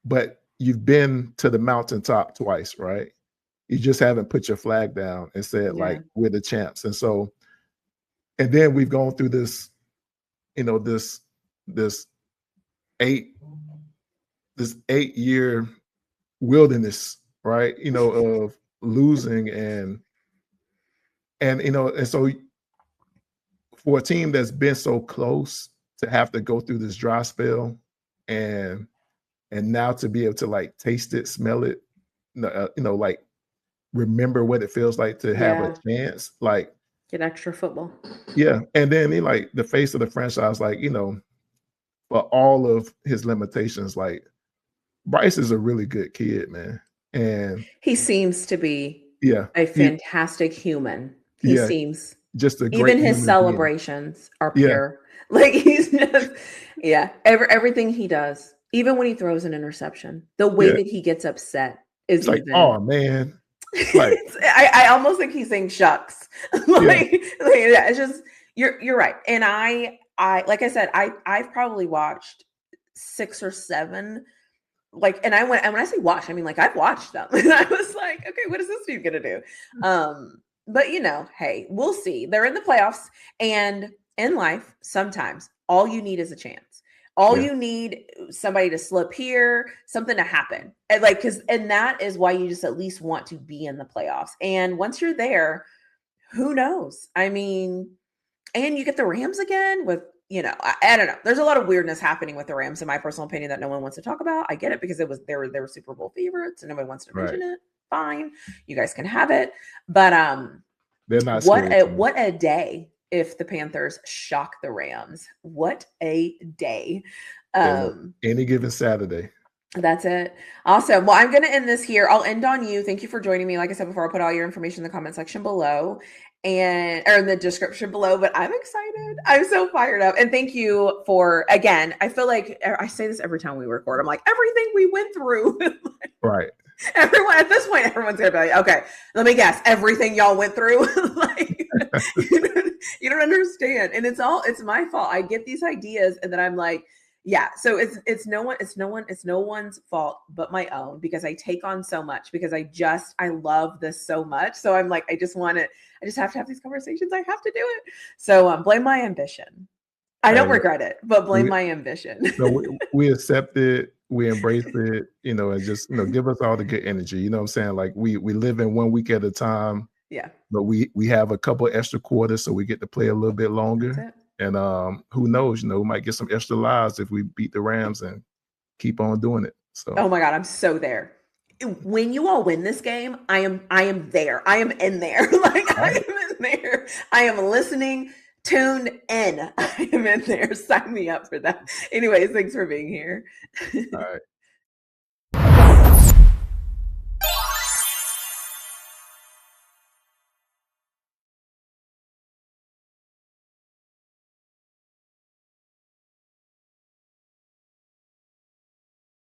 but you've been to the mountaintop twice, right? You just haven't put your flag down and said, like, we're the champs. And so, and then we've gone through this, this 8-year wilderness, right? Of losing and so for a team that's been so close to have to go through this dry spell and now to be able to like taste it, smell it, like remember what it feels like to have a chance, like get extra football. Yeah. And then he like the face of the franchise, like, for all of his limitations, like Bryce is a really good kid, man. And he seems to be a fantastic human. He seems just a great even his celebrations are pure. Like he's just everything he does, even when he throws an interception, the way that he gets upset is like, oh man. Like, I almost think he's saying shucks. It's just you're right. And I like I said, I've probably watched 6 or 7. Like, and when I say watch, I mean like I've watched them, and I was like, okay, what is this dude gonna do? But hey, we'll see. They're in the playoffs, and in life, sometimes all you need is a chance. All you need somebody to slip here, something to happen, and and that is why you just at least want to be in the playoffs. And once you're there, who knows? I mean, and you get the Rams again with. I don't know. There's a lot of weirdness happening with the Rams, in my personal opinion, that no one wants to talk about. I get it because they were Super Bowl favorites, and nobody wants to mention it. Fine, you guys can have it. But they're not. What a day if the Panthers shock the Rams. What a day! Any given Saturday. That's it. Awesome. Well, I'm going to end this here. I'll end on you. Thank you for joining me. Like I said before, I'll put all your information in the comment section below or in the description below, but I'm excited. I'm so fired up. And thank you for, again, I feel like I say this every time we record. I'm like, everything we went through. Right. Everyone at this point, everyone's gonna be like, okay, let me guess, everything y'all went through. Like, you don't understand. And it's my fault. I get these ideas and then I'm like, yeah. So it's no one's fault but my own, because I take on so much, because I love this so much. So I'm like, I just have to have these conversations. I have to do it. So blame my ambition. I don't regret it, but blame my ambition. So we accept it, we embrace it, and just, give us all the good energy. You know what I'm saying? Like we live in 1 week at a time. Yeah. But we have a couple extra quarters, so we get to play a little bit longer. And who knows, we might get some extra lives if we beat the Rams and keep on doing it. So oh my God, I'm so there. When you all win this game, I am there. I am in there. Like I am in there. I am listening. Tune in. I am in there. Sign me up for that. Anyways, thanks for being here. All right.